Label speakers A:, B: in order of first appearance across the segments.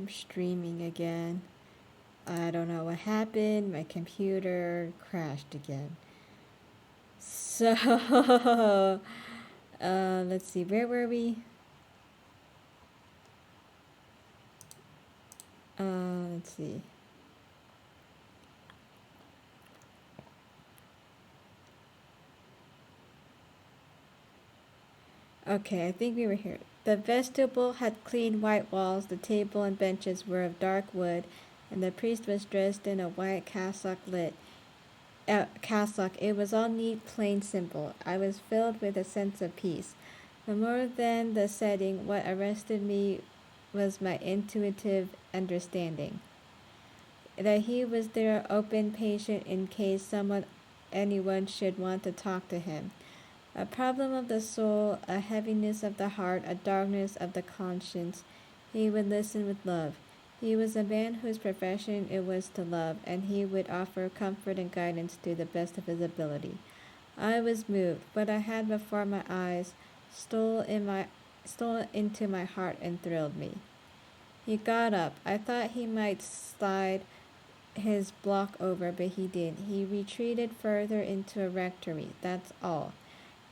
A: I'm streaming again. I don't know what happened. My computer crashed again. So, let's see. Where were we? Let's see. Okay, I think we were here. The vestibule had clean white walls. The table and benches were of dark wood, and the priest was dressed in a white cassock. It was all neat, plain, simple. I was filled with a sense of peace. But more than the setting, what arrested me was my intuitive understanding. That he was there, open, patient, in case anyone should want to talk to him. A problem of the soul, a heaviness of the heart, a darkness of the conscience. He would listen with love. He was a man whose profession it was to love, and he would offer comfort and guidance to the best of his ability. I was moved. What I had before my eyes stole into my heart and thrilled me. He got up. I thought he might slide his block over, but he didn't. He retreated further into a rectory. That's all.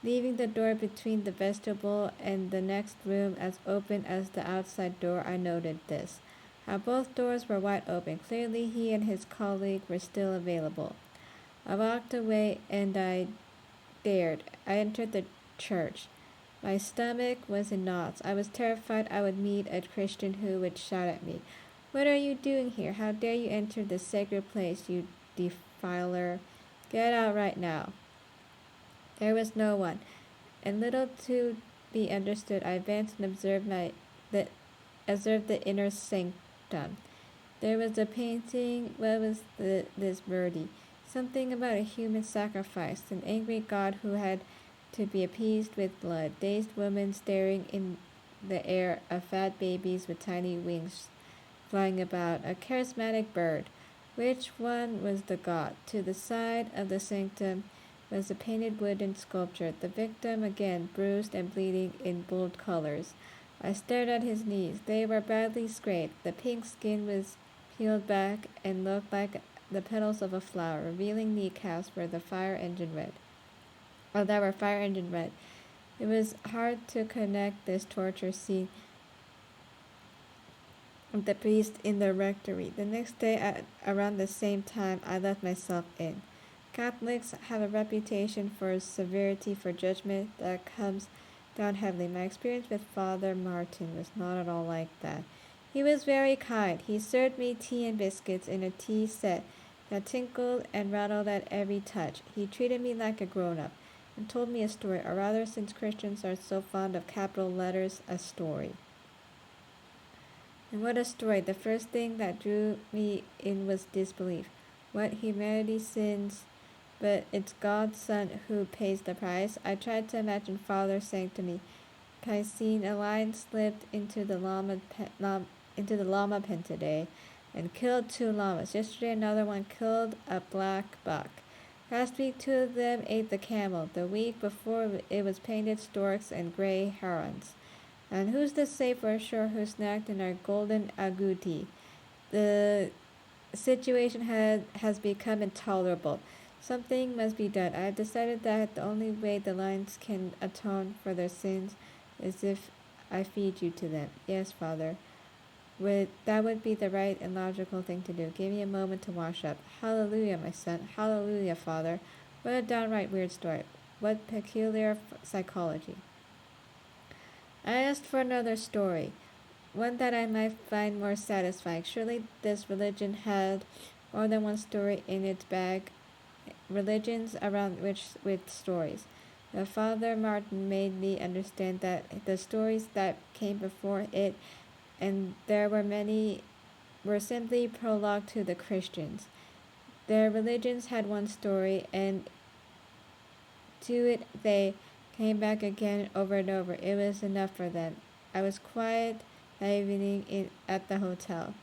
A: Leaving the door between the vestibule and the next room as open as the outside door, I noted this. How both doors were wide open. Clearly he and his colleague were still available. I walked away and I entered the church. My stomach was in knots. I was terrified I would meet a Christian who would shout at me, "What are you doing here? How dare you enter this sacred place, you defiler? Get out right now." There was no one, and little to be understood. I advanced and observed the inner sanctum. There was a painting. What was this birdie? Something about a human sacrifice, an angry god who had to be appeased with blood, dazed women staring in the air, a fat babies with tiny wings flying about, a charismatic bird. Which one was the god? To the side of the sanctum was a painted wooden sculpture, the victim again bruised and bleeding in bold colors. I stared at his knees. They were badly scraped. The pink skin was peeled back and looked like the petals of a flower, revealing kneecaps where the fire engine red. That were fire engine red. It was hard to connect this torture scene with the priest in the rectory. The next day, around the same time, I let myself in. Catholics have a reputation for severity, for judgment that comes down heavily. My experience with Father Martin was not at all like that. He was very kind. He served me tea and biscuits in a tea set that tinkled and rattled at every touch. He treated me like a grown-up and told me a story, or rather, since Christians are so fond of capital letters, a story. And what a story. The first thing that drew me in was disbelief. What humanity sins, but it's God's Son who pays the price. I tried to imagine Father saying to me, "Piscine, a lion slipped into the llama pen today and killed 2 llamas. Yesterday another one killed a black buck. Last week 2 of them ate the camel. The week before it was painted storks and gray herons. And who's to say for sure who snacked in our golden agouti? The situation has become intolerable. Something must be done. I have decided that the only way the lions can atone for their sins is if I feed you to them." "Yes, Father. That would be the right and logical thing to do. Give me a moment to wash up." "Hallelujah, my son. Hallelujah, Father." What a downright weird story. What peculiar psychology. I asked for another story, one that I might find more satisfying. Surely this religion had more than one story in its bag. Religions around which with stories. The Father Martin made me understand that the stories that came before it, and there were many, were simply prologue to the Christians. Their religions had one story, and to it they came back again over and over. It was enough for them. I was quiet that evening at the hotel.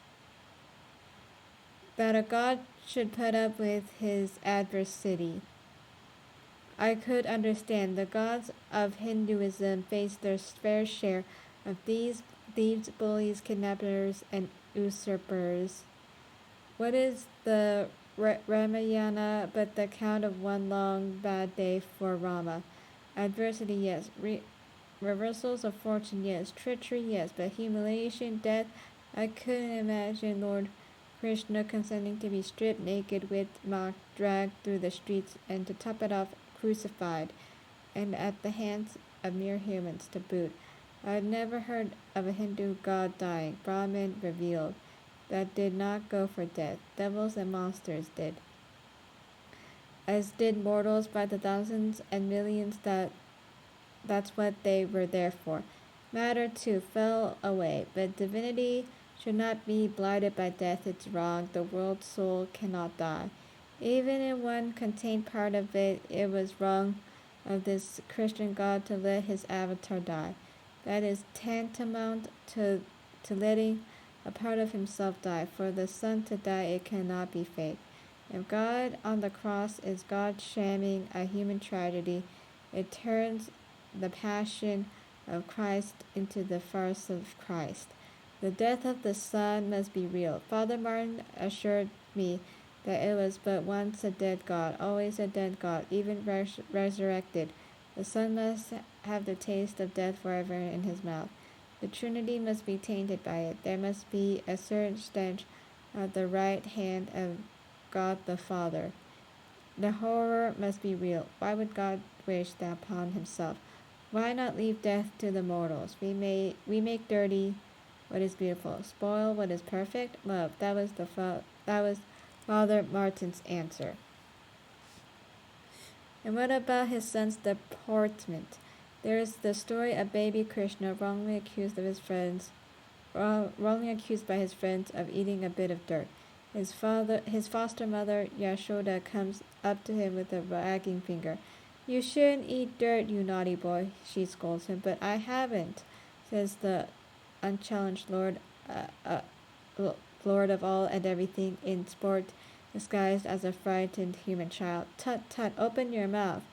A: That a God should put up with his adversity, I could understand. The gods of Hinduism faced their fair share of these thieves, bullies, kidnappers, and usurpers. What is the Ramayana but the account of one long bad day for Rama? Adversity, yes. Reversals of fortune, yes. Treachery, yes. But humiliation, death, I couldn't imagine Lord Krishna consenting to be stripped naked, whipped, mocked, dragged through the streets, and to top it off, crucified, and at the hands of mere humans to boot. I had never heard of a Hindu god dying, Brahmin revealed, that did not go for death. Devils and monsters did, as did mortals by the thousands and millions. That's what they were there for. Matter too fell away, but divinity should not be blighted by death. It's wrong. The world's soul cannot die. Even in one contained part of it, it was wrong of this Christian God to let his avatar die. That is tantamount to letting a part of himself die. For the Son to die, it cannot be fake. If God on the cross is God shamming a human tragedy, it turns the passion of Christ into the farce of Christ. The death of the Son must be real. Father Martin assured me that it was but once a dead God, always a dead God, even resurrected. The Son must have the taste of death forever in his mouth. The Trinity must be tainted by it. There must be a certain stench at the right hand of God the Father. The horror must be real. Why would God wish that upon himself? Why not leave death to the mortals? We make dirty what is beautiful, spoil what is perfect. Love. That was Father Martin's answer. And what about his son's deportment? There is the story of baby Krishna wrongly accused by his friends of eating a bit of dirt. His foster mother Yashoda comes up to him with a wagging finger. You shouldn't eat dirt, you naughty boy, she scolds him. But I haven't, says the unchallenged Lord of all and everything in sport, disguised as a frightened human child. Tut tut, open your mouth,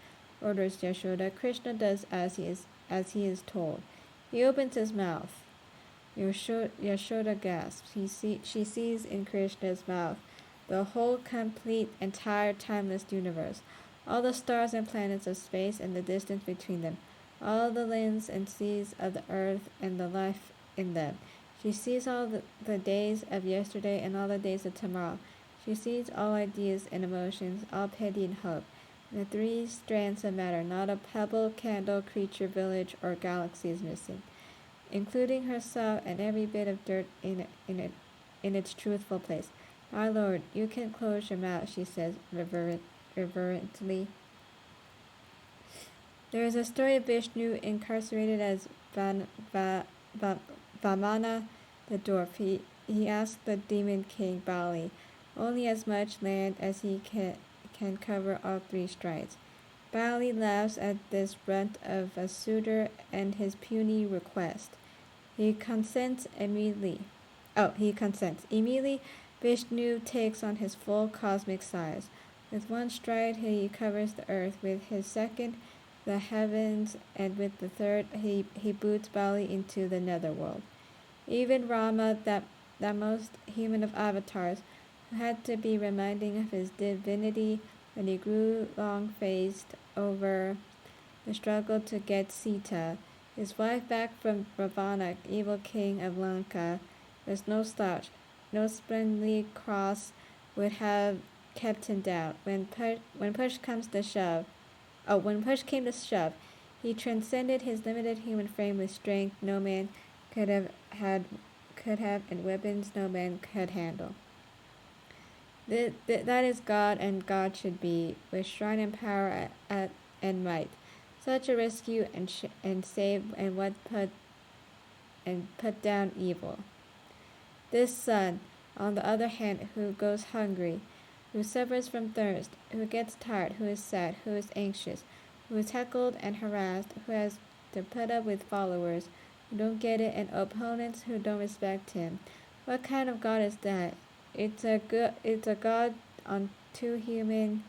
A: orders Yashoda. Krishna does as he is told. He opens his mouth. Yashoda gasps. She sees in Krishna's mouth the whole complete, entire, timeless universe, all the stars and planets of space and the distance between them, all the lands and seas of the earth and the life in them. She sees all the days of yesterday and all the days of tomorrow. She sees all ideas and emotions, all pity and hope, and the three strands of matter. Not a pebble, candle, creature, village, or galaxy is missing, including herself and every bit of dirt in its truthful place. My lord, you can close your mouth, she says reverently. There is a story of Vishnu incarcerated as Vamana the dwarf. He asked the demon king Bali only as much land as he can cover all three strides. Bali laughs at this runt of a suitor and his puny request. He consents immediately. Immediately, Vishnu takes on his full cosmic size. With one stride, he covers the earth. With his second, the heavens, and with the third, he boots Bali into the netherworld. Even Rama, that most human of avatars, who had to be reminding of his divinity when he grew long-faced over the struggle to get Sita, his wife, back from Ravana, evil king of Lanka, was no slouch. No spindly cross would have kept him down. When push came to shove, he transcended his limited human frame with strength no man could have, and weapons no man could handle. That is God, and God should be, with shrine and power and might. Such a rescue and save and put down evil. This son, on the other hand, who goes hungry, who suffers from thirst, who gets tired, who is sad, who is anxious, who is heckled and harassed, who has to put up with followers who don't get it and opponents who don't respect him. What kind of God is that? It's a God on too human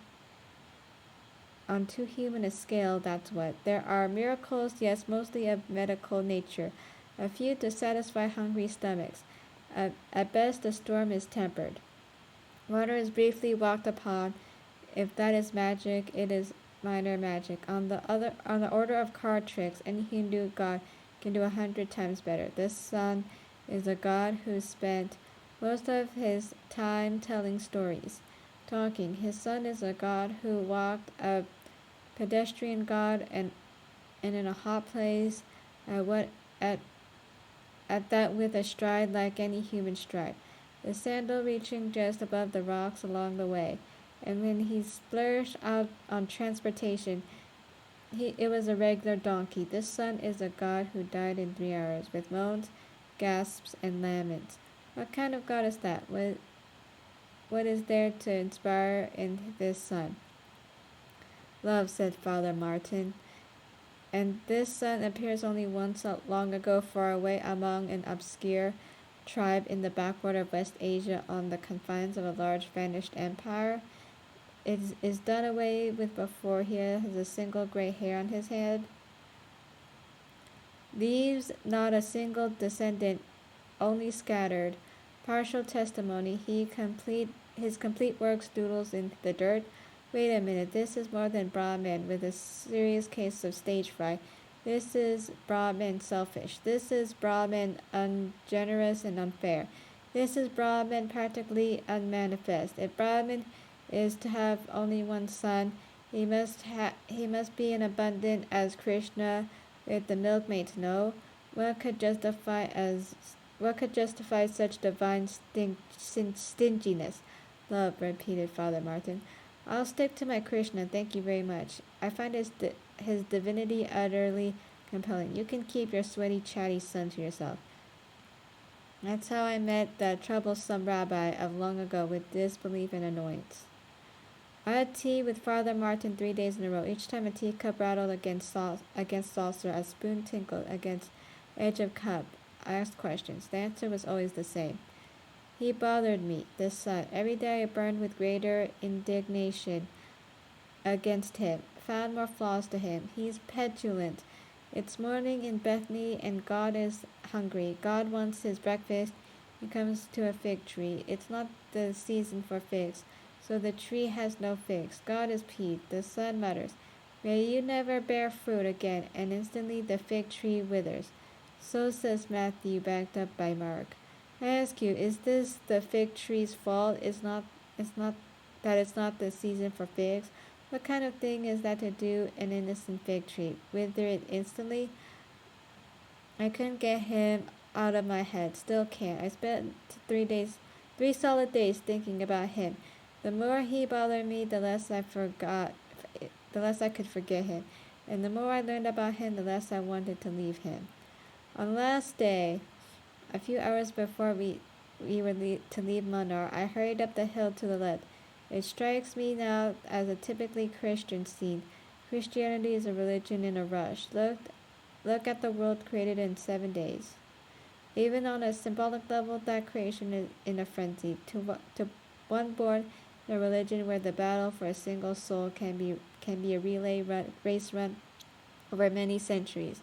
A: a scale, that's what. There are miracles, yes, mostly of medical nature. a few to satisfy hungry stomachs. At best, the storm is tempered. Water is briefly walked upon. If that is magic, it is minor magic. On the order of card tricks, any Hindu god can do 100 times better. This sun is a god who spent most of his time telling stories, talking. His son is a god who walked, a pedestrian god, and in a hot place, at what at that with a stride like any human stride, the sandal reaching just above the rocks along the way. And when he splurged out on transportation, it was a regular donkey. This son is a god who died in 3 hours, with moans, gasps, and laments. What kind of god is that? What is there to inspire in this son? Love, said Father Martin. And this sun appears only once long ago, far away among an obscure tribe in the backwater of West Asia on the confines of a large vanished empire. It is done away with before he has a single gray hair on his head. Leaves not a single descendant, only scattered. Partial testimony, his complete works doodles in the dirt. Wait a minute, this is more than Brahmin with a serious case of stage fright. This is Brahmin selfish. This is Brahmin ungenerous and unfair. This is Brahmin practically unmanifest. If Brahmin is to have only one son, he must be an abundant as Krishna with the milkmaids know. What could justify such divine stinginess? Love, repeated Father Martin. I'll stick to my Krishna, thank you very much. I find his divinity utterly compelling. You can keep your sweaty, chatty son to yourself. That's how I met that troublesome rabbi of long ago with disbelief and annoyance. I had tea with Father Martin 3 days in a row. Each time a teacup rattled against saucer, a spoon tinkled against edge of cup. I asked questions. The answer was always the same. He bothered me, this son. Every day I burned with greater indignation against him, found more flaws to him. He's petulant. It's morning in Bethany and God is hungry. God wants his breakfast. He comes to a fig tree. It's not the season for figs, so the tree has no figs. God is peeved. The son mutters, "May you never bear fruit again," and instantly the fig tree withers. So says Matthew, backed up by Mark. I ask you, is this the fig tree's fault? It's not the season for figs. What kind of thing is that to do an innocent fig tree? Wither it instantly? I couldn't get him out of my head. Still can't. I spent 3 solid days thinking about him. The more he bothered me, the less I could forget him. And the more I learned about him, the less I wanted to leave him. On the last day, a few hours before we were to leave Munnar, I hurried up the hill to the left. It strikes me now as a typically Christian scene. Christianity is a religion in a rush. Look at the world created in 7 days. Even on a symbolic level, that creation is in a frenzy. To one born in a religion where the battle for a single soul can be a race run over many centuries,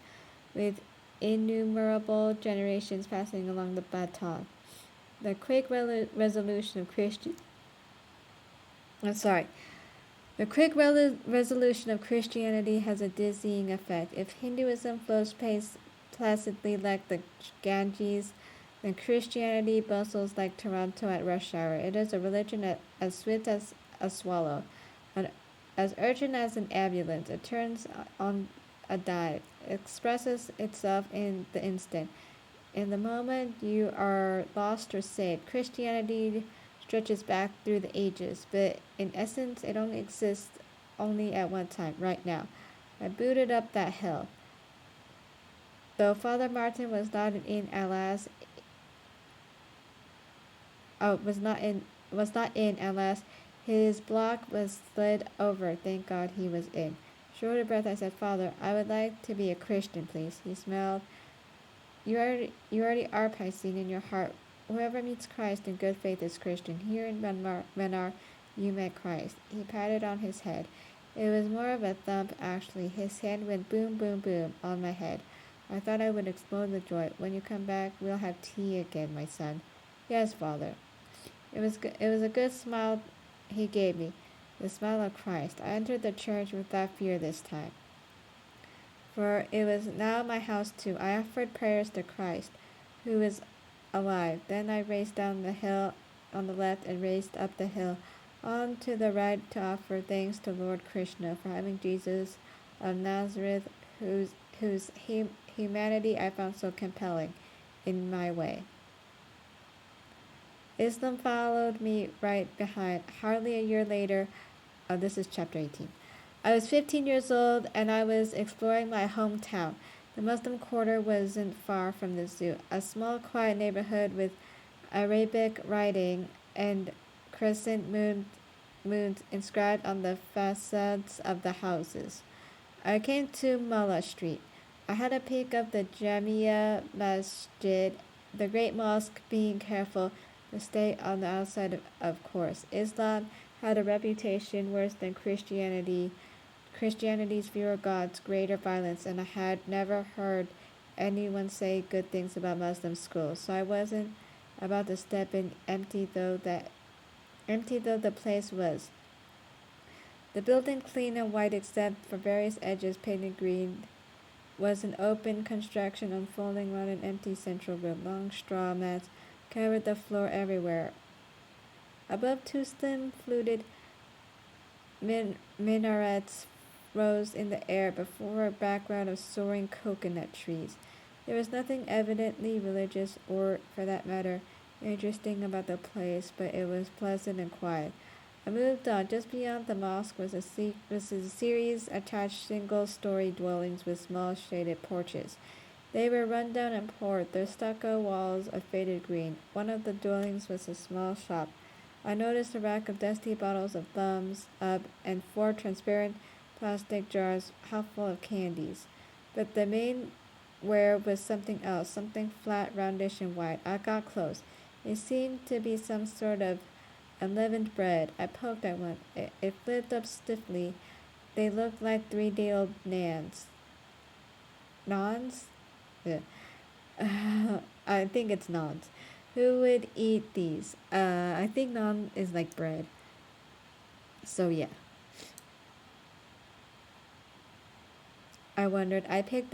A: with innumerable generations passing along the baton. The quick resolution of Christianity has a dizzying effect. If Hinduism flows placidly like the Ganges, then Christianity bustles like Toronto at rush hour. It is a religion as swift as a swallow, as urgent as an ambulance. It turns on a dime, expresses itself in the instant. In the moment you are lost or saved. Christianity stretches back through the ages, but in essence it only exists at one time, right now. I booted up that hill. Though Father Martin was not in at last, his block was slid over. Thank God he was in. Short of breath, I said, "Father, I would like to be a Christian, please." He smiled. You already are, Piscine, in your heart. Whoever meets Christ in good faith is Christian. Here in Munnar, you met Christ. He patted on his head. It was more of a thump, actually. His hand went boom, boom, boom on my head. I thought I would explode with joy. When you come back, we'll have tea again, my son. Yes, Father. It was a good smile he gave me, the smile of Christ. I entered the church without fear this time, for it was now my house too. I offered prayers to Christ, who is alive. Then I raced down the hill on the left and raced up the hill on to the right to offer thanks to Lord Krishna for having Jesus of Nazareth, whose humanity I found so compelling, in my way. Islam followed me right behind. Hardly a year later, this is chapter 18. I was 15 years old and I was exploring my hometown. The Muslim quarter wasn't far from the zoo, a small, quiet neighborhood with Arabic writing and crescent moons inscribed on the facades of the houses. I came to Mullah Street. I had a peek of the Jamia Masjid, the great mosque, being careful to stay on the outside, of course. Islam had a reputation worse than Christianity. Christianity's fewer gods, greater violence, and I had never heard anyone say good things about Muslim schools, so I wasn't about to step in, empty though the place was. The building, clean and white except for various edges painted green, was an open construction unfolding around an empty central room. Long straw mats covered the floor everywhere. Above, two slim fluted minarets rose in the air before a background of soaring coconut trees. There was nothing evidently religious or, for that matter, interesting about the place, but it was pleasant and quiet. I moved on. Just beyond the mosque was a series of attached single-story dwellings with small shaded porches. They were run down and poor, their stucco walls a faded green. One of the dwellings was a small shop. I noticed a rack of dusty bottles of Thumbs Up and 4 transparent plastic jars half full of candies. But the main ware was something else, something flat, roundish, and white. I got close. It seemed to be some sort of unleavened bread. I poked at one. It flipped up stiffly. They looked like 3-day-old naans. Naans? Yeah. I think it's naans. Who would eat these? I think naan is like bread. So yeah. I wondered. I picked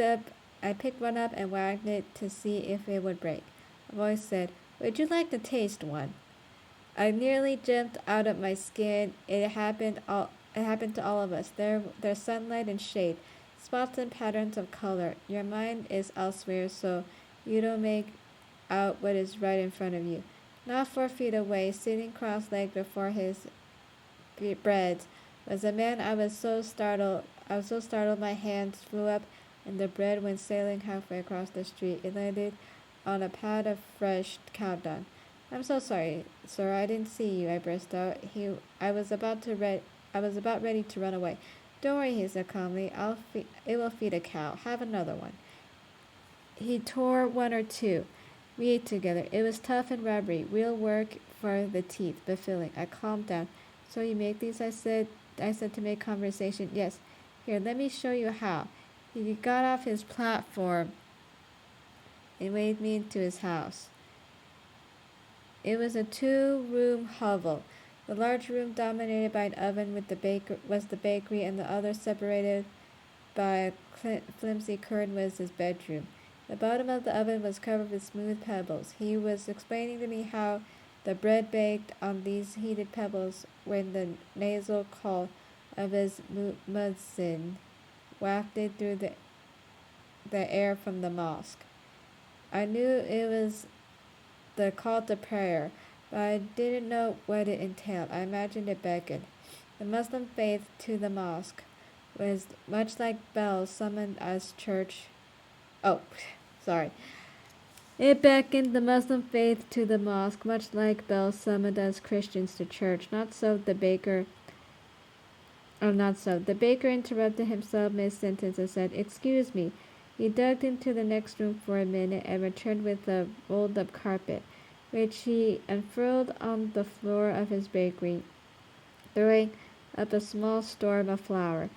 A: one up and wagged it to see if it would break. A voice said, "Would you like to taste one?" I nearly jumped out of my skin. It happened to all of us. There's sunlight and shade, spots and patterns of color. Your mind is elsewhere, so you don't make out what is right in front of you. Not 4 feet away, sitting cross-legged before his breads, was a man. I was so startled my hands flew up and the bread went sailing halfway across the street. It landed on a pad of fresh cow dung. "I'm so sorry, sir, I didn't see you," I burst out. I was about ready to run away. "Don't worry," he said calmly. It will feed a cow. Have another one." He tore 1 or 2. We ate together. It was tough and rubbery, real work for the teeth, but filling. I calmed down. "So you make these?" I said to make conversation. "Yes. Here, let me show you how." He got off his platform and waved me into his house. It was a 2-room hovel. The large room, dominated by an oven was the bakery, and the other, separated by a flimsy curtain, was his bedroom. The bottom of the oven was covered with smooth pebbles. He was explaining to me how the bread baked on these heated pebbles when the nasal call of his muezzin wafted through the air from the mosque. I knew it was the call to prayer, but I didn't know what it entailed. I imagined it beckoned. The Muslim faith to the mosque was much like bells summoned as church. It beckoned the Muslim faith to the mosque, much like bells summoned us Christians to church. Not so. The baker interrupted himself mid-sentence and said, "Excuse me." He dug into the next room for a minute and returned with a rolled-up carpet, which he unfurled on the floor of his bakery, throwing up a small storm of flour.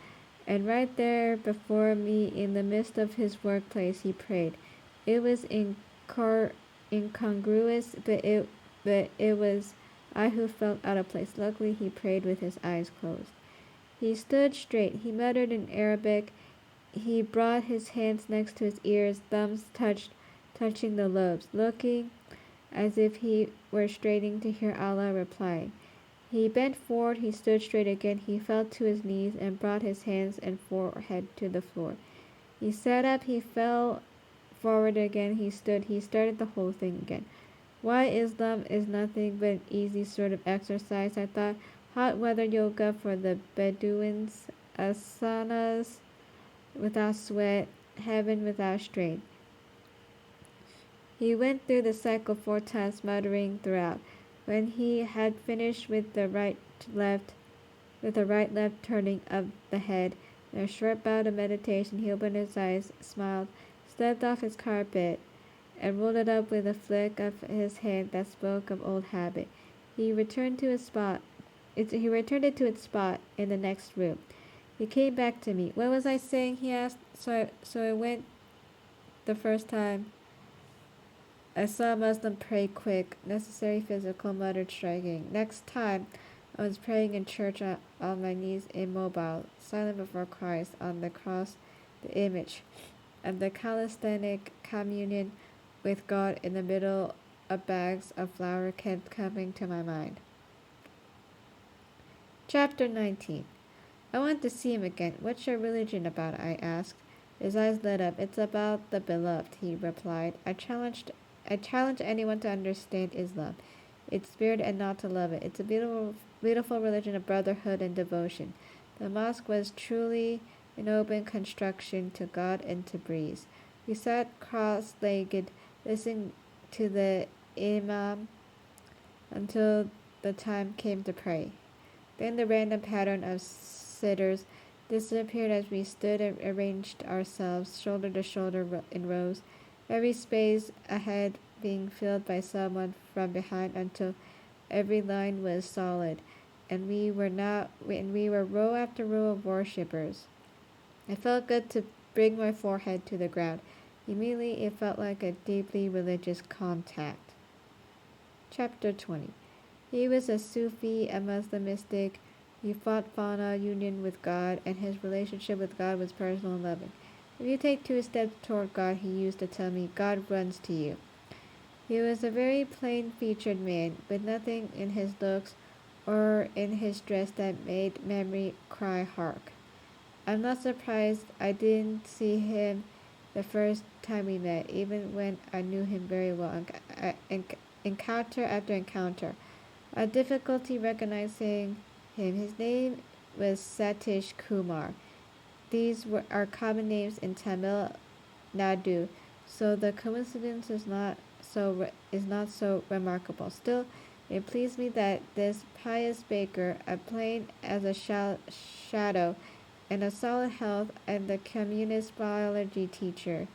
A: And right there before me, in the midst of his workplace, he prayed. It was incongruous, but it was I who felt out of place. Luckily, he prayed with his eyes closed. He stood straight. He muttered in Arabic. He brought his hands next to his ears, thumbs touching the lobes, looking as if he were straining to hear Allah reply. He bent forward, he stood straight again, he fell to his knees and brought his hands and forehead to the floor. He sat up, he fell forward again, he stood, he started the whole thing again. Why Islam is nothing but an easy sort of exercise, I thought. Hot weather yoga for the Bedouins, asanas without sweat, heaven without strain. He went through the cycle 4 times, muttering throughout. When he had finished with the right left turning of the head, in a short bout of meditation, he opened his eyes, smiled, stepped off his carpet, and rolled it up with a flick of his hand that spoke of old habit. He returned it to its spot in the next room. He came back to me. What was I saying? He asked. So I went the first time. I saw a Muslim pray quick, necessary physical, muttered striking. Next time, I was praying in church on my knees, immobile, silent before Christ, on the cross, the image, and the calisthenic communion with God in the middle of bags of flour kept coming to my mind. Chapter 19. I want to see him again. What's your religion about? I asked. His eyes lit up. It's about the beloved, he replied. I challenge anyone to understand Islam, its spirit, and not to love it. It's a beautiful religion of brotherhood and devotion. The mosque was truly an open construction to God and to breeze. We sat cross-legged, listening to the imam until the time came to pray. Then the random pattern of sitters disappeared as we stood and arranged ourselves shoulder to shoulder in rows, every space ahead being filled by someone from behind until every line was solid, and we were row after row of worshippers. It felt good to bring my forehead to the ground. Immediately it felt like a deeply religious contact. Chapter 20. He was a Sufi, a Muslim mystic. He fought fauna union with God, and his relationship with God was personal and loving. If you take 2 steps toward God, he used to tell me, God runs to you. He was a very plain-featured man, with nothing in his looks or in his dress that made memory cry hark. I'm not surprised I didn't see him the first time we met, even when I knew him very well. Encounter after encounter. I had difficulty recognizing him. His name was Satish Kumar. These are common names in Tamil Nadu, so the coincidence is not so remarkable. Still, it pleased me that this pious baker, as plain as a shadow, and of solid health, and the communist biology teacher,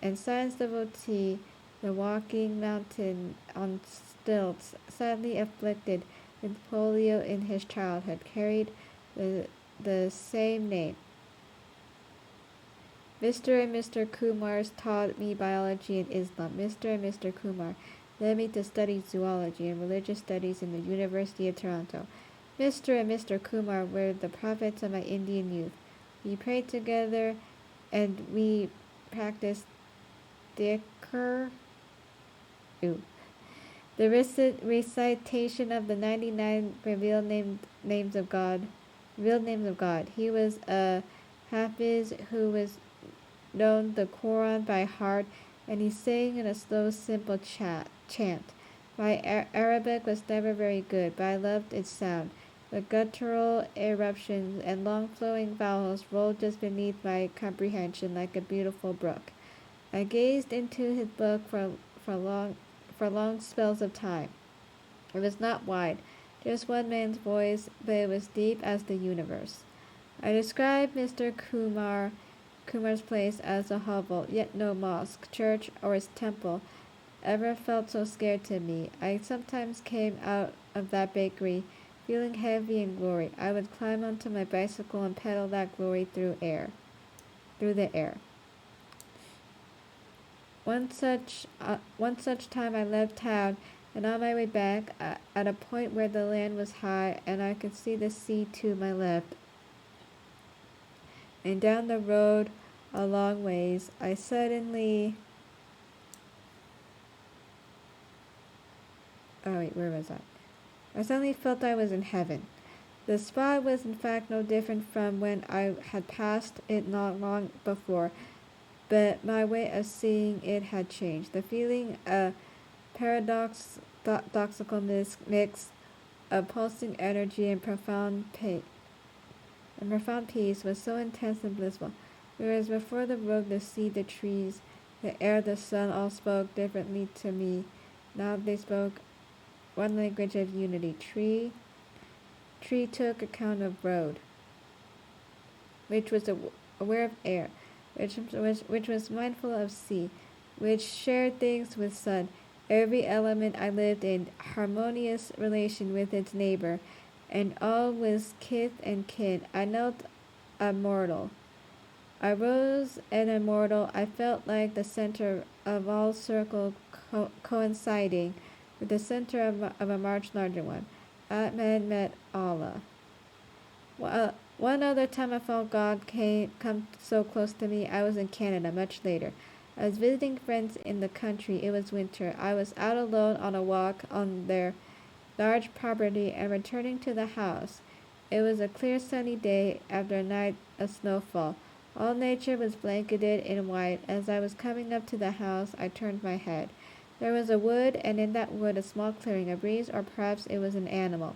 A: and science devotee, the walking mountain on stilts, sadly afflicted with polio in his childhood, carried the same name. Mr. and Mr. Kumar taught me biology and Islam. Mr. and Mr. Kumar led me to study zoology and religious studies in the University of Toronto. Mr. and Mr. Kumar were the prophets of my Indian youth. We prayed together and we practiced dhikr. The recitation of the 99 revealed names of God. He was a Hafiz who was known the Quran by heart, and he sang in a slow, simple chant. My Arabic was never very good, but I loved its sound. The guttural eruptions and long flowing vowels rolled just beneath my comprehension like a beautiful brook. I gazed into his book for long spells of time. It was not wide, just one man's voice, but it was deep as the universe. I described Mr. Kumar's place as a hovel, yet no mosque, church, or his temple ever felt so scared to me. I sometimes came out of that bakery feeling heavy in glory. I would climb onto my bicycle and pedal that glory through the air. One such time I left town, and on my way back, at a point where the land was high and I could see the sea to my left, and down the road a long ways, I suddenly... Oh wait, where was I? I suddenly felt I was in heaven. The spot was in fact no different from when I had passed it not long before, but my way of seeing it had changed. The feeling, a paradoxical mix of pulsing energy and profound peace, was so intense and blissful. Whereas before the road, the sea, the trees, the air, the sun all spoke differently to me. Now they spoke one language of unity. Tree took account of road, which was aware of air, which was mindful of sea, which shared things with sun. Every element I lived in harmonious relation with its neighbor, and all was kith and kin. I knelt immortal. I rose and immortal. I felt like the center of all circle coinciding with the center of a much larger one. Atman met Allah. One other time I felt God come so close to me, I was in Canada much later. I was visiting friends in the country. It was winter. I was out alone on a walk on their large property and returning to the house. It was a clear sunny day after a night of snowfall. All nature was blanketed in white. As I was coming up to the house, I turned my head. There was a wood, and in that wood a small clearing. A breeze, or perhaps it was an animal,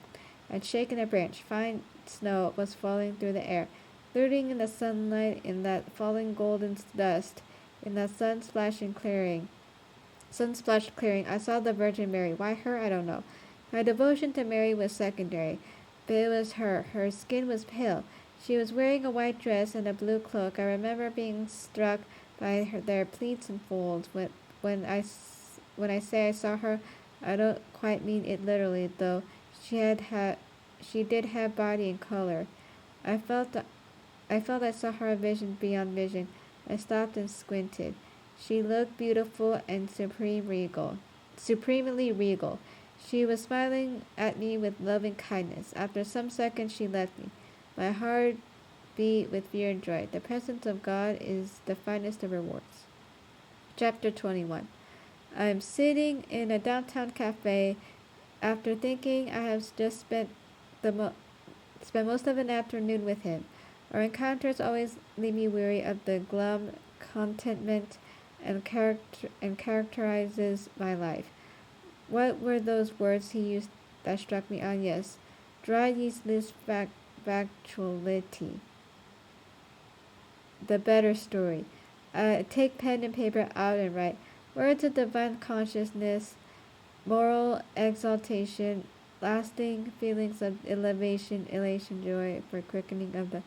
A: had shaken a branch. Fine snow was falling through the air, flirting in the sunlight, in that falling golden dust, in that sun-splashed clearing. I saw the Virgin Mary. Why her? I don't know. My devotion to Mary was secondary, but it was her. Her skin was pale. She was wearing a white dress and a blue cloak. I remember being struck by their pleats and folds. When I say I saw her, I don't quite mean it literally, though. She did have body and color. I felt I saw her a vision beyond vision. I stopped and squinted. She looked beautiful and supremely regal. She was smiling at me with loving kindness. After some seconds, she left me. My heart beat with fear and joy. The presence of God is the finest of rewards. Chapter 21. I am sitting in a downtown cafe after thinking I have just spent most of an afternoon with him. Our encounters always leave me weary of the glum contentment and characterizes my life. What were those words he used that struck me on? Yes, dry yeastless factuality. The better story. Take pen and paper out and write. Words of divine consciousness, moral exaltation, lasting feelings of elation, joy, for quickening of the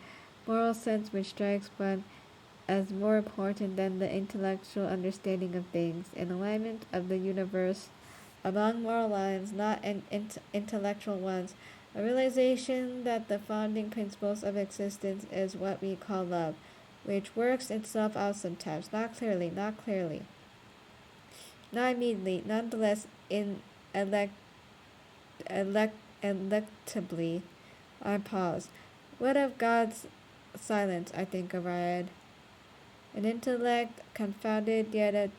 A: moral sense which strikes one as more important than the intellectual understanding of things, an alignment of the universe along moral lines, not intellectual ones, a realization that the founding principles of existence is what we call love, which works itself out sometimes, not clearly, not immediately, nonetheless electably. I paused. What of God's silence? I think I read. An intellect confounded, yet a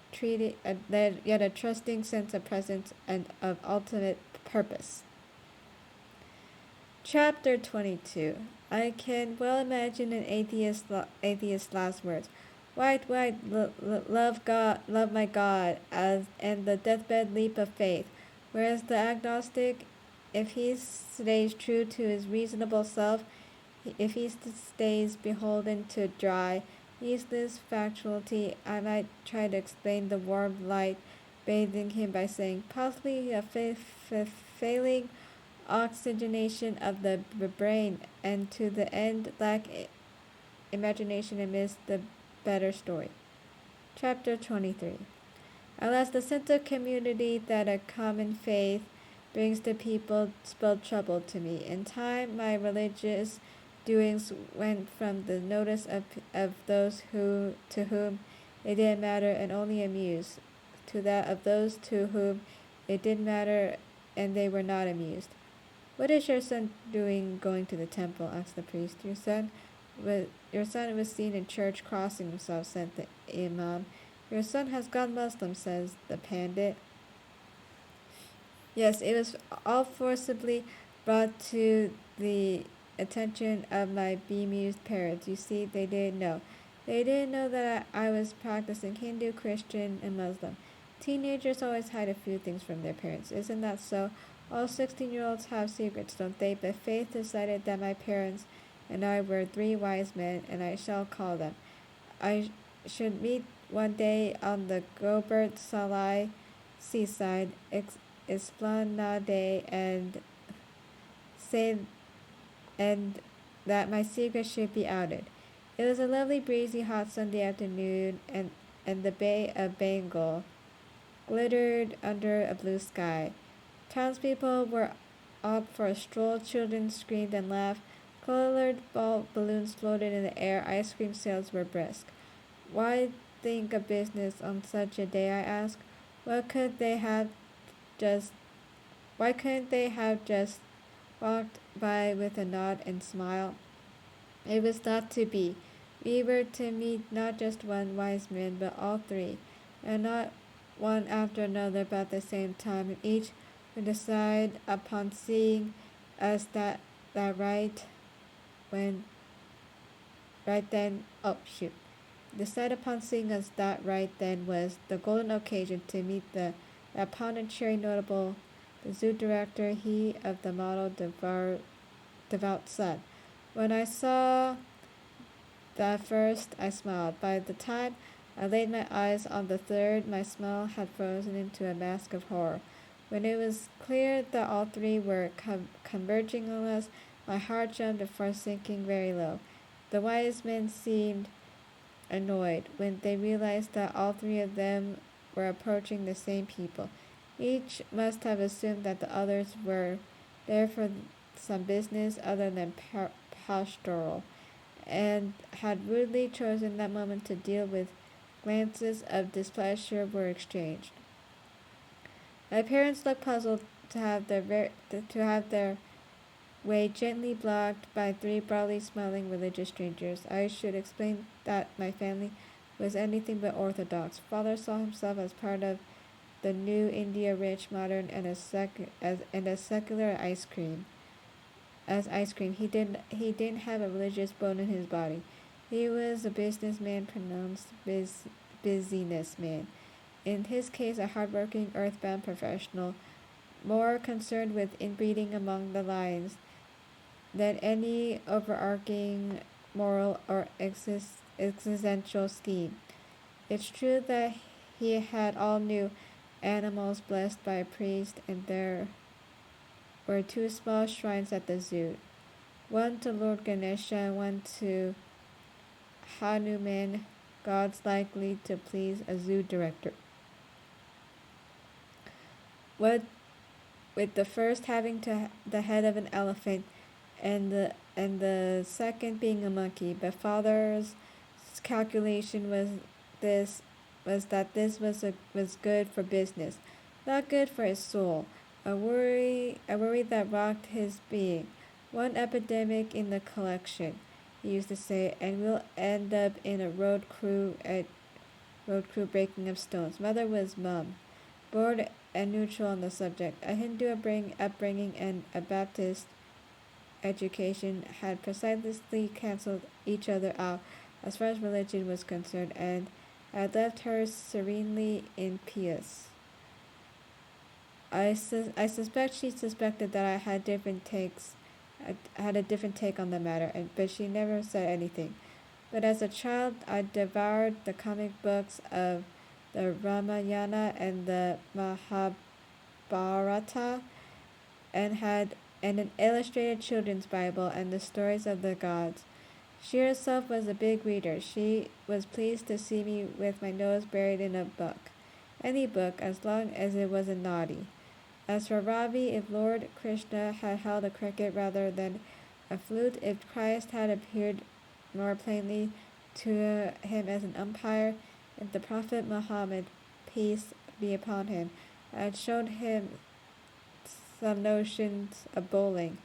A: trusting sense of presence and of ultimate purpose. Chapter 22. I can well imagine an atheist's last words. White, love God, love my God, and the deathbed leap of faith. Whereas the agnostic, if he stays true to his reasonable self, if he stays beholden to dry, useless factuality, I might try to explain the warm light bathing him by saying, possibly a failing oxygenation of the brain, and to the end lack imagination amidst the better story. Chapter 23. Alas, the sense of community that a common faith brings the people spelled trouble to me. In time, my religious doings went from the notice of those to whom it didn't matter and only amused, to that of those to whom it did matter and they were not amused. What is your son doing going to the temple? Asked the priest. Your son was seen in church crossing himself, said the imam. Your son has gone Muslim, says the pandit. Yes, it was all forcibly brought to the attention of my bemused parents. You see, they didn't know. They didn't know that I was practicing Hindu, Christian, and Muslim. Teenagers always hide a few things from their parents. Isn't that so? All 16-year-olds have secrets, don't they? But Faith decided that my parents and I were three wise men, and I shall call them. I should meet one day on the Gobert Salai seaside esplanade and say and that my secret should be outed. It was a lovely breezy hot Sunday afternoon and the Bay of Bengal glittered under a blue sky. Townspeople were up for a stroll, children screamed and laughed, colored ball balloons floated in the air, ice cream sales were brisk. Why think of business on such a day, I asked. What could they have just why couldn't they have just walked by with a nod and smile? It was not to be. We were to meet not just one wise man, but all three, and not one after another but at the same time, and each would decide upon seeing us that right when right then decide upon seeing us that right then was the golden occasion to meet the Pondicherry notable, the zoo director, he of the model devout son. When I saw the first, I smiled. By the time I laid my eyes on the third, my smile had frozen into a mask of horror. When it was clear that all three were converging on us, my heart jumped before sinking very low. The wise men seemed annoyed when they realized that all three of them were approaching the same people. Each must have assumed that the others were there for some business other than pastoral, and had rudely chosen that moment to deal with. Glances of displeasure were exchanged. My parents looked puzzled to have their way gently blocked by three broadly smiling religious strangers. I should explain that my family was anything but orthodox. Father saw himself as part of the new India, rich, modern, and a secular ice cream. As ice cream, he didn't have a religious bone in his body. He was a businessman, pronounced busyness man. In his case, a hardworking, earthbound professional, more concerned with inbreeding among the lions than any overarching moral or existential scheme. It's true that he had all new animals blessed by a priest, and there were two small shrines at the zoo, one to Lord Ganesha and one to Hanuman, gods likely to please a zoo director. What with the first having the head of an elephant and the second being a monkey, but father's calculation was that this was good for business, not good for his soul. A worry that rocked his being. One epidemic in the collection, he used to say, and we'll end up in a road crew breaking up stones. Mother was mum, bored and neutral on the subject. A Hindu upbringing and a Baptist education had precisely cancelled each other out as far as religion was concerned, and had left her serenely impious. I suspect she suspected that I had a different take on the matter, but she never said anything. But as a child, I devoured the comic books of the Ramayana and the Mahabharata, and an illustrated children's Bible and the stories of the gods. She herself was a big reader. She was pleased to see me with my nose buried in a book. Any book, as long as it wasn't naughty. As for Ravi, if Lord Krishna had held a cricket rather than a flute, if Christ had appeared more plainly to him as an umpire, if the Prophet Muhammad, peace be upon him, had shown him some notions of bowling,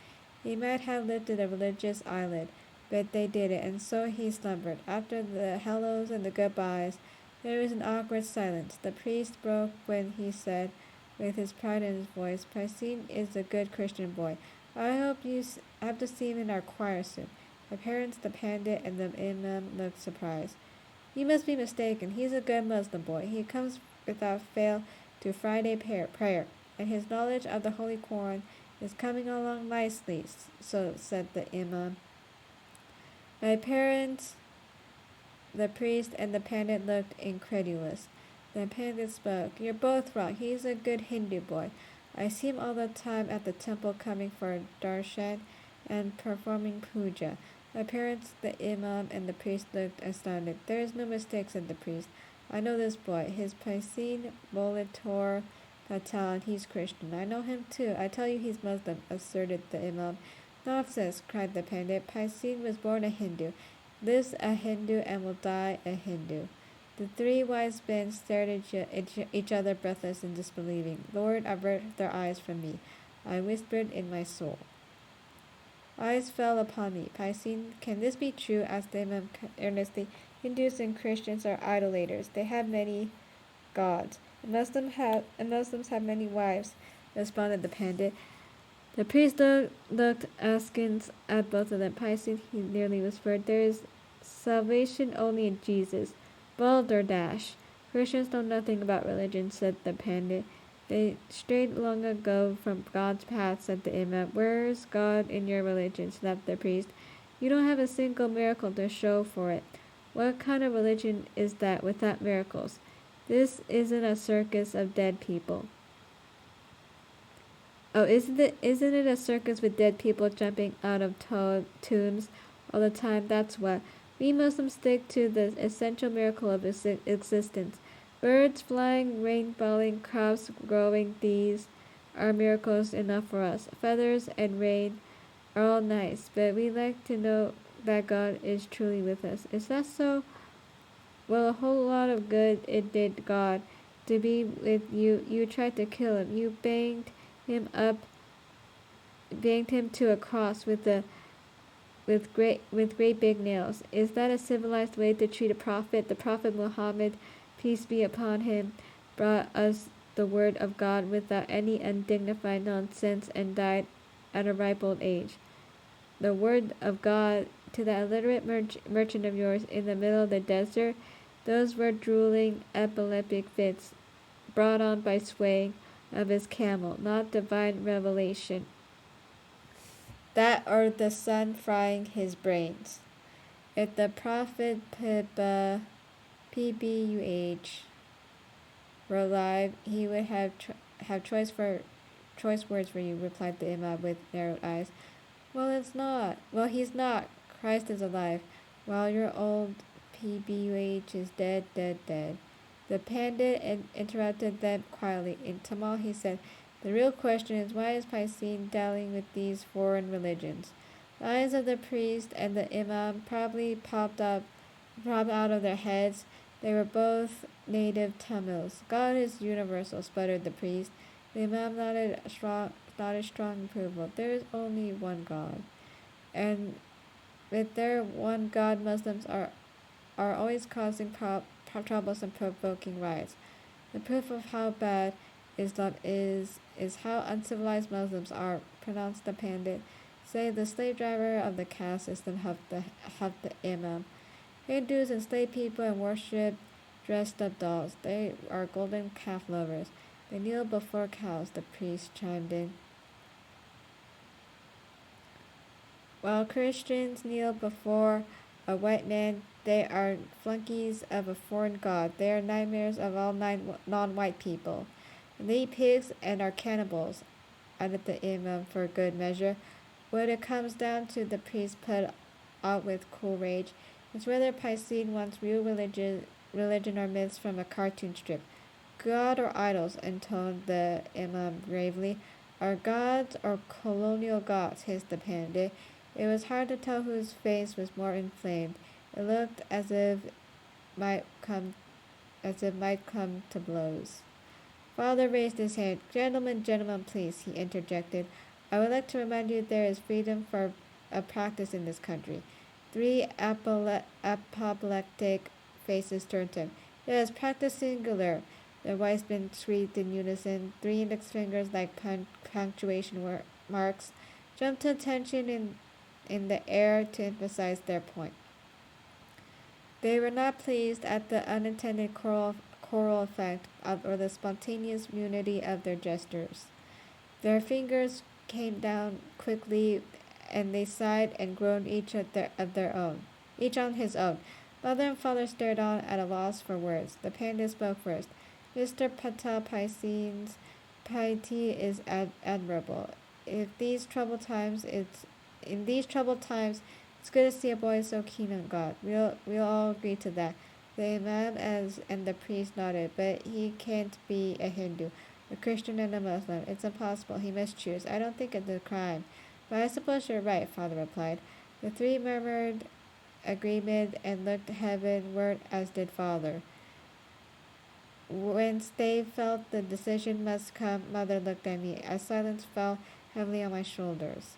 A: he might have lifted a religious eyelid, but they didn't, and so he slumbered. After the hellos and the goodbyes, there was an awkward silence. The priest broke when he said, with his pride in his voice, Paisin is a good Christian boy. I hope you have to see him in our choir soon. The parents, the pandit, and the imam looked surprised. You must be mistaken. He's a good Muslim boy. He comes without fail to Friday prayer, and his knowledge of the Holy Quran is coming along nicely, so said the imam. My parents, the priest, and the pandit looked incredulous. The pandit spoke. You're both wrong. He's a good Hindu boy. I see him all the time at the temple coming for darshan and performing puja. My parents, the imam, and the priest looked astounded. There is no mistake, said the priest. I know this boy. His Paisin Molitor Patel, and he's Christian. I know him too. I tell you he's Muslim, asserted the imam. Nonsense, cried the pandit. Paisin was born a Hindu, lives a Hindu, and will die a Hindu. The three wise men stared at each other, breathless and disbelieving. Lord, avert their eyes from me, I whispered in my soul. Eyes fell upon me. Paisin, can this be true? Asked the imam earnestly. Hindus and Christians are idolaters. They have many gods. And Muslims have many wives, responded the pandit. The priest looked askance at both of them. Paisin, he nearly whispered, there is salvation only in Jesus. Balderdash. Christians know nothing about religion, said the pandit. They strayed long ago from God's path, said the imam. Where's God in your religion? Snapped the priest. You don't have a single miracle to show for it. What kind of religion is that without miracles? This isn't a circus of dead people. Oh, isn't it a circus with dead people jumping out of tombs all the time? That's what. We Muslims stick to the essential miracle of existence. Birds flying, rain falling, crops growing, these are miracles enough for us. Feathers and rain are all nice, but we like to know that God is truly with us. Is that so? Well, a whole lot of good it did God to be with you. You tried to kill him. You banged him to a cross with great big nails. Is that a civilized way to treat a prophet? The Prophet Muhammad, peace be upon him, brought us the word of God without any undignified nonsense and died at a ripe old age. The word of God to that illiterate merchant of yours in the middle of the desert, those were drooling epileptic fits brought on by swaying of his camel, not divine revelation. That or the sun frying his brains. If the prophet PBUH were alive, he would have choice words for you, replied the imam with narrowed eyes. Well, he's not. Christ is alive, while your old PBUH is dead. The pandit interrupted them quietly. In Tamil, he said, the real question is, why is Paisin dallying with these foreign religions? The eyes of the priest and the imam probably popped out of their heads. They were both native Tamils. God is universal, sputtered the priest. The imam nodded strong approval. There is only one God. And with their one God, Muslims are always causing troubles and provoking riots. The proof of how bad Islam is how uncivilized Muslims are, pronounced the pandit. Say the slave driver of the caste system, huffed the imam. Hindus enslave people and worship dressed up dolls. They are golden calf lovers. They kneel before cows, the priest chimed in. While Christians kneel before a white man, they are flunkies of a foreign god. They are nightmares of all non-white people. They eat pigs and are cannibals, added the imam for good measure. What it comes down to, the priest put out with cool rage, is whether Paisin wants real religion or myths from a cartoon strip. God or idols? intoned the imam gravely. Our gods or colonial gods, hissed the pandit. It was hard to tell whose face was more inflamed. It looked might come as it might come to blows. Father raised his hand. Gentlemen, please, he interjected. I would like to remind you there is freedom for a practice in this country. Three apoplectic faces turned to him. Yes, practice singular, the wise men shrieked in unison. Three index fingers, like punctuation marks, jumped to attention in the air to emphasize their point. They were not pleased at the unintended choral effect or the spontaneous unity of their gestures. Their fingers came down quickly, and they sighed and groaned each on his own. Mother and father stared on at a loss for words. The pandit spoke first. Mr. Patel Piscene's piety is admirable. In these troubled times, it's good to see a boy so keen on God. We'll all agree to that. The imam and the priest nodded, but he can't be a Hindu, a Christian and a Muslim. It's impossible. He must choose. I don't think it's a crime. But I suppose you're right, father replied. The three murmured agreement and looked heavenward, as did father. When they felt the decision must come, mother looked at me. A silence fell heavily on my shoulders.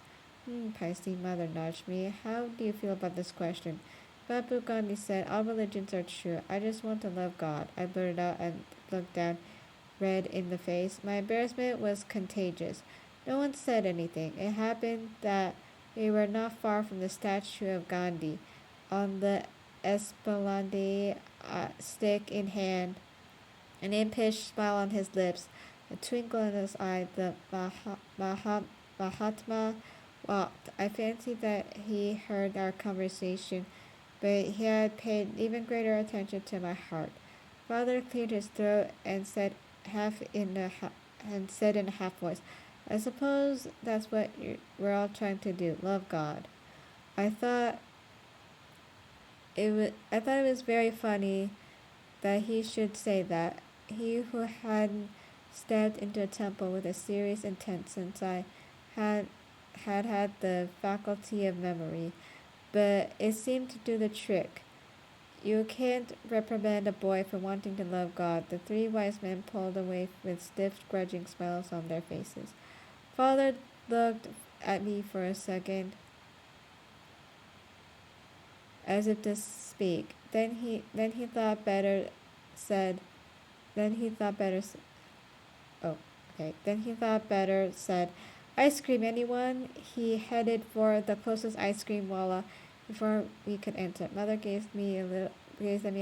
A: Pisces, mother nudged me. How do you feel about this question? Babu Gandhi said, all religions are true. I just want to love God. I blurted out and looked down, red in the face. My embarrassment was contagious. No one said anything. It happened that we were not far from the statue of Gandhi. On the esplanade, stick in hand, an impish smile on his lips, a twinkle in his eye, the Mahatma walked. I fancied that he heard our conversation, but he had paid even greater attention to my heart. Father cleared his throat and said in a half voice, I suppose that's what we're all trying to do, love God. I thought it was very funny that he should say that. He who hadn't stepped into a temple with a serious intent since I had the faculty of memory, but it seemed to do the trick. You can't reprimand a boy for wanting to love God. The three wise men pulled away with stiff, grudging smiles on their faces. Father looked at me for a second, as if to speak. Then he thought better. Said, ice cream, anyone? He headed for the closest ice cream walla before we could enter. Mother gazed at me a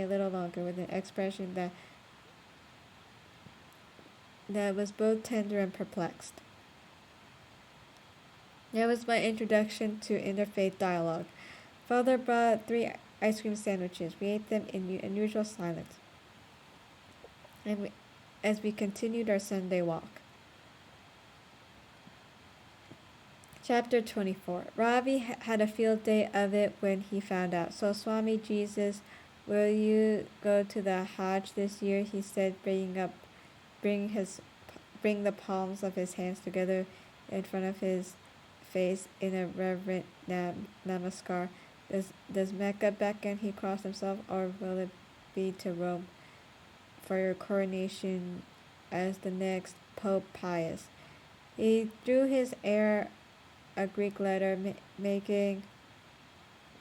A: little longer with an expression that was both tender and perplexed. That was my introduction to interfaith dialogue. Father brought 3 ice cream sandwiches. We ate them in unusual silence, as we continued our Sunday walk. Chapter 24. Ravi had a field day of it when he found out. So, Swami Jesus, will you go to the Hajj this year? He said, bring the palms of his hands together in front of his face in a reverent namaskar. Does Mecca beckon? He crossed himself, or will it be to Rome for your coronation as the next Pope Pius? He drew his heir a Greek letter, making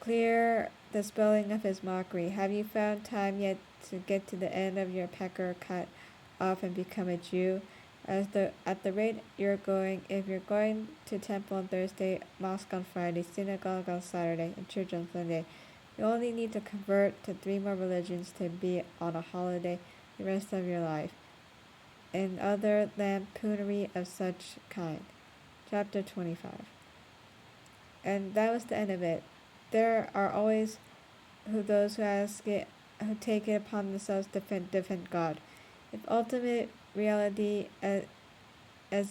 A: clear the spelling of his mockery. Have you found time yet to get to the end of your pecker cut off and become a Jew? At the rate you're going, if you're going to temple on Thursday, mosque on Friday, synagogue on Saturday, and church on Sunday, you only need to convert to 3 more religions to be on a holiday the rest of your life, and other lampoonery of such kind. Chapter 25. And that was the end of it. There are always those who take it upon themselves to defend God. As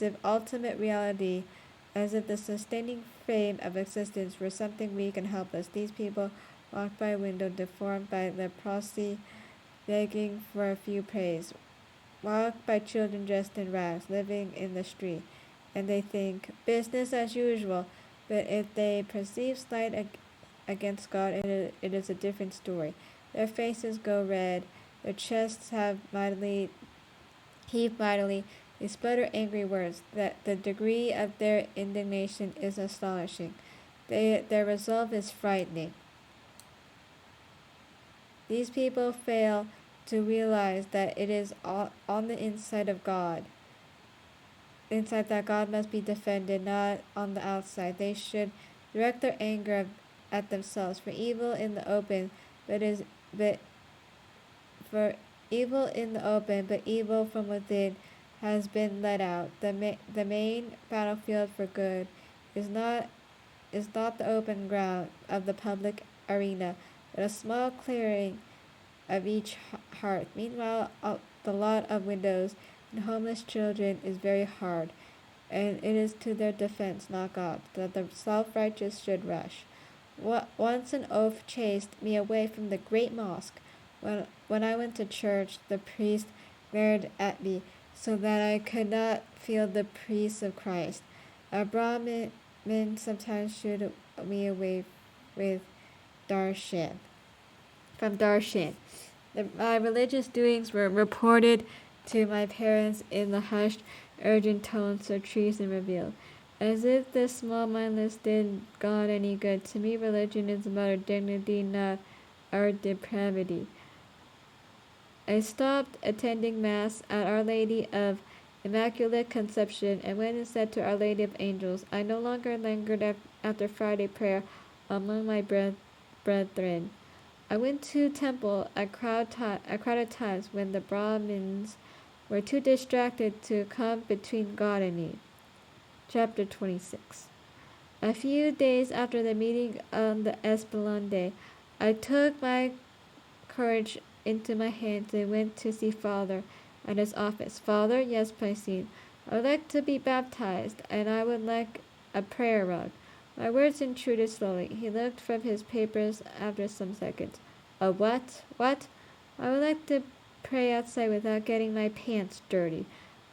A: if ultimate reality, as if the sustaining frame of existence were something weak and helpless. These people walked by a window deformed by leprosy, begging for a few praise. walk by children dressed in rags, living in the street, and they think business as usual. But if they perceive slight against God, it is a different story. Their faces go red, their chests heave mightily, they sputter angry words. That the degree of their indignation is astonishing. Their resolve is frightening. These people fail to realize that it is all on the inside of God. Inside that God must be defended, not on the outside. They should direct their anger at themselves for evil in the open, but for evil in the open, but evil from within has been let out. The main battlefield for good is not the open ground of the public arena, but a small clearing of each heart. Meanwhile, the lot of widows and homeless children is very hard, and it is to their defense, not God, that the self-righteous should rush. Once an oaf chased me away from the great mosque. When I went to church, the priest glared at me so that I could not feel the peace of Christ. A Brahmin sometimes shooed me away with darshan. From darshan. My religious doings were reported to my parents in the hushed, urgent tones so treason revealed. As if this small mindless did God any good. To me, religion is about our dignity, not our depravity. I stopped attending Mass at Our Lady of Immaculate Conception and went instead to Our Lady of Angels. I no longer lingered after Friday prayer among my brethren. I went to temple at crowded times when the Brahmins were too distracted to come between God and me. Chapter 26. A few days after the meeting on the Esplanade, I took my courage into my hands and went to see Father at his office. Father, yes, Piscine, I would like to be baptized, and I would like a prayer rug. My words intruded slowly. He looked from his papers after some seconds. A what? What? I would like to pray outside without getting my pants dirty.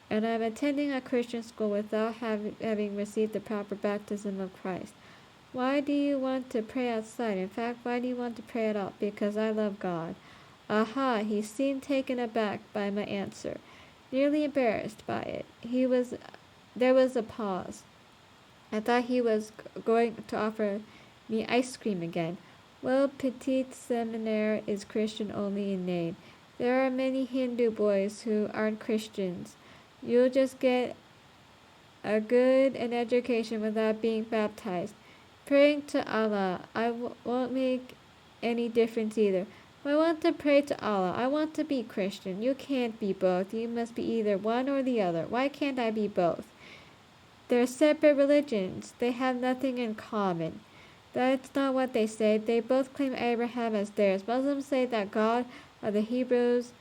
A: And I'm attending a Christian school without having received the proper baptism of Christ. Why do you want to pray outside? In fact, why do you want to pray at all? Because I love God. Aha! He seemed taken aback by my answer, nearly embarrassed by it. There was a pause. I thought he was going to offer me ice cream again. Well, Petit Seminaire is Christian only in name. There are many Hindu boys who aren't Christians. You'll just get a good education without being baptized. Praying to Allah, won't make any difference either. I want to pray to Allah. I want to be Christian. You can't be both. You must be either one or the other. Why can't I be both? They're separate religions. They have nothing in common. That's not what they say. They both claim Abraham as theirs. Muslims say that God of the Hebrews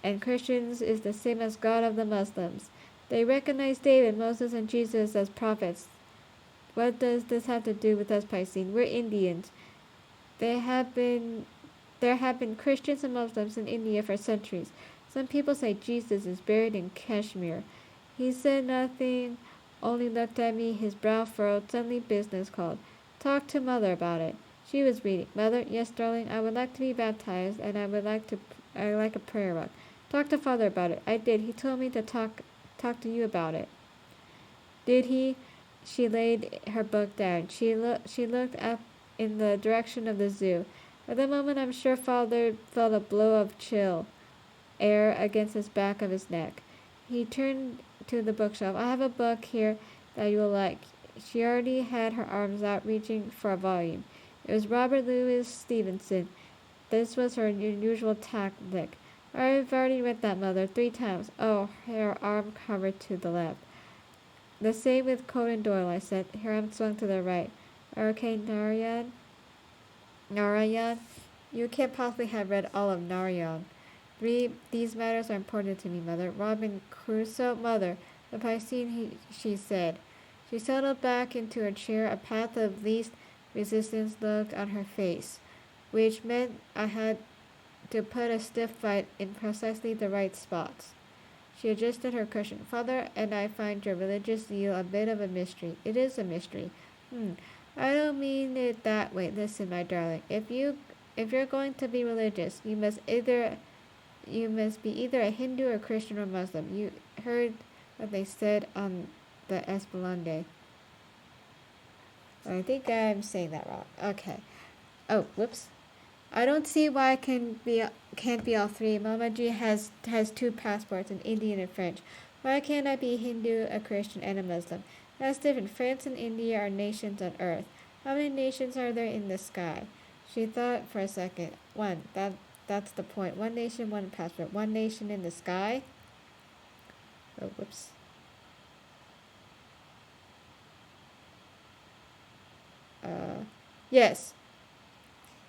A: and Christians is the same as God of the Muslims. They recognize David, Moses, and Jesus as prophets. What does this have to do with us, Piscine? We're Indians. There have been Christians and Muslims in India for centuries. Some people say Jesus is buried in Kashmir. He said nothing, only looked at me, his brow furrowed. Suddenly business called. Talk to Mother about it. She was reading. Mother, yes, darling, I would like to be baptized, and I like a prayer rug. Talk to Father about it. I did. He told me to talk to you about it. Did he? She laid her book down. She looked up in the direction of the zoo. At the moment, I'm sure Father felt a blow of chill air against the back of his neck. He turned to the bookshelf. I have a book here that you will like. She already had her arms out, reaching for a volume. It was Robert Louis Stevenson. This was her unusual tactic. I've already read that, Mother, 3 times. Oh, her arm covered to the left. The same with Conan Doyle, I said. Her arm swung to the right. Okay, Narayan, you can't possibly have read all of Narayan. These matters are important to me, Mother. Robin Crusoe, Mother, the Piscine, she said. She settled back into her chair. A path of least resistance looked on her face, which meant I had to put a stiff fight in precisely the right spots. She adjusted her cushion. Father and I find your religious zeal a bit of a mystery. It is a mystery. I don't mean it that way. Listen, my darling. If you're going to be religious, you must be either a Hindu or Christian or Muslim. You heard what they said on the Esplanade. I think I'm saying that wrong. Okay. Oh, whoops. I don't see why I can't be all three. Mama G has two passports, an Indian and French. Why can't I be Hindu, a Christian, and a Muslim? That's different. France and India are nations on earth. How many nations are there in the sky? She thought for a second. One. That's the point. One nation, one passport. One nation in the sky. Oh, whoops. Yes.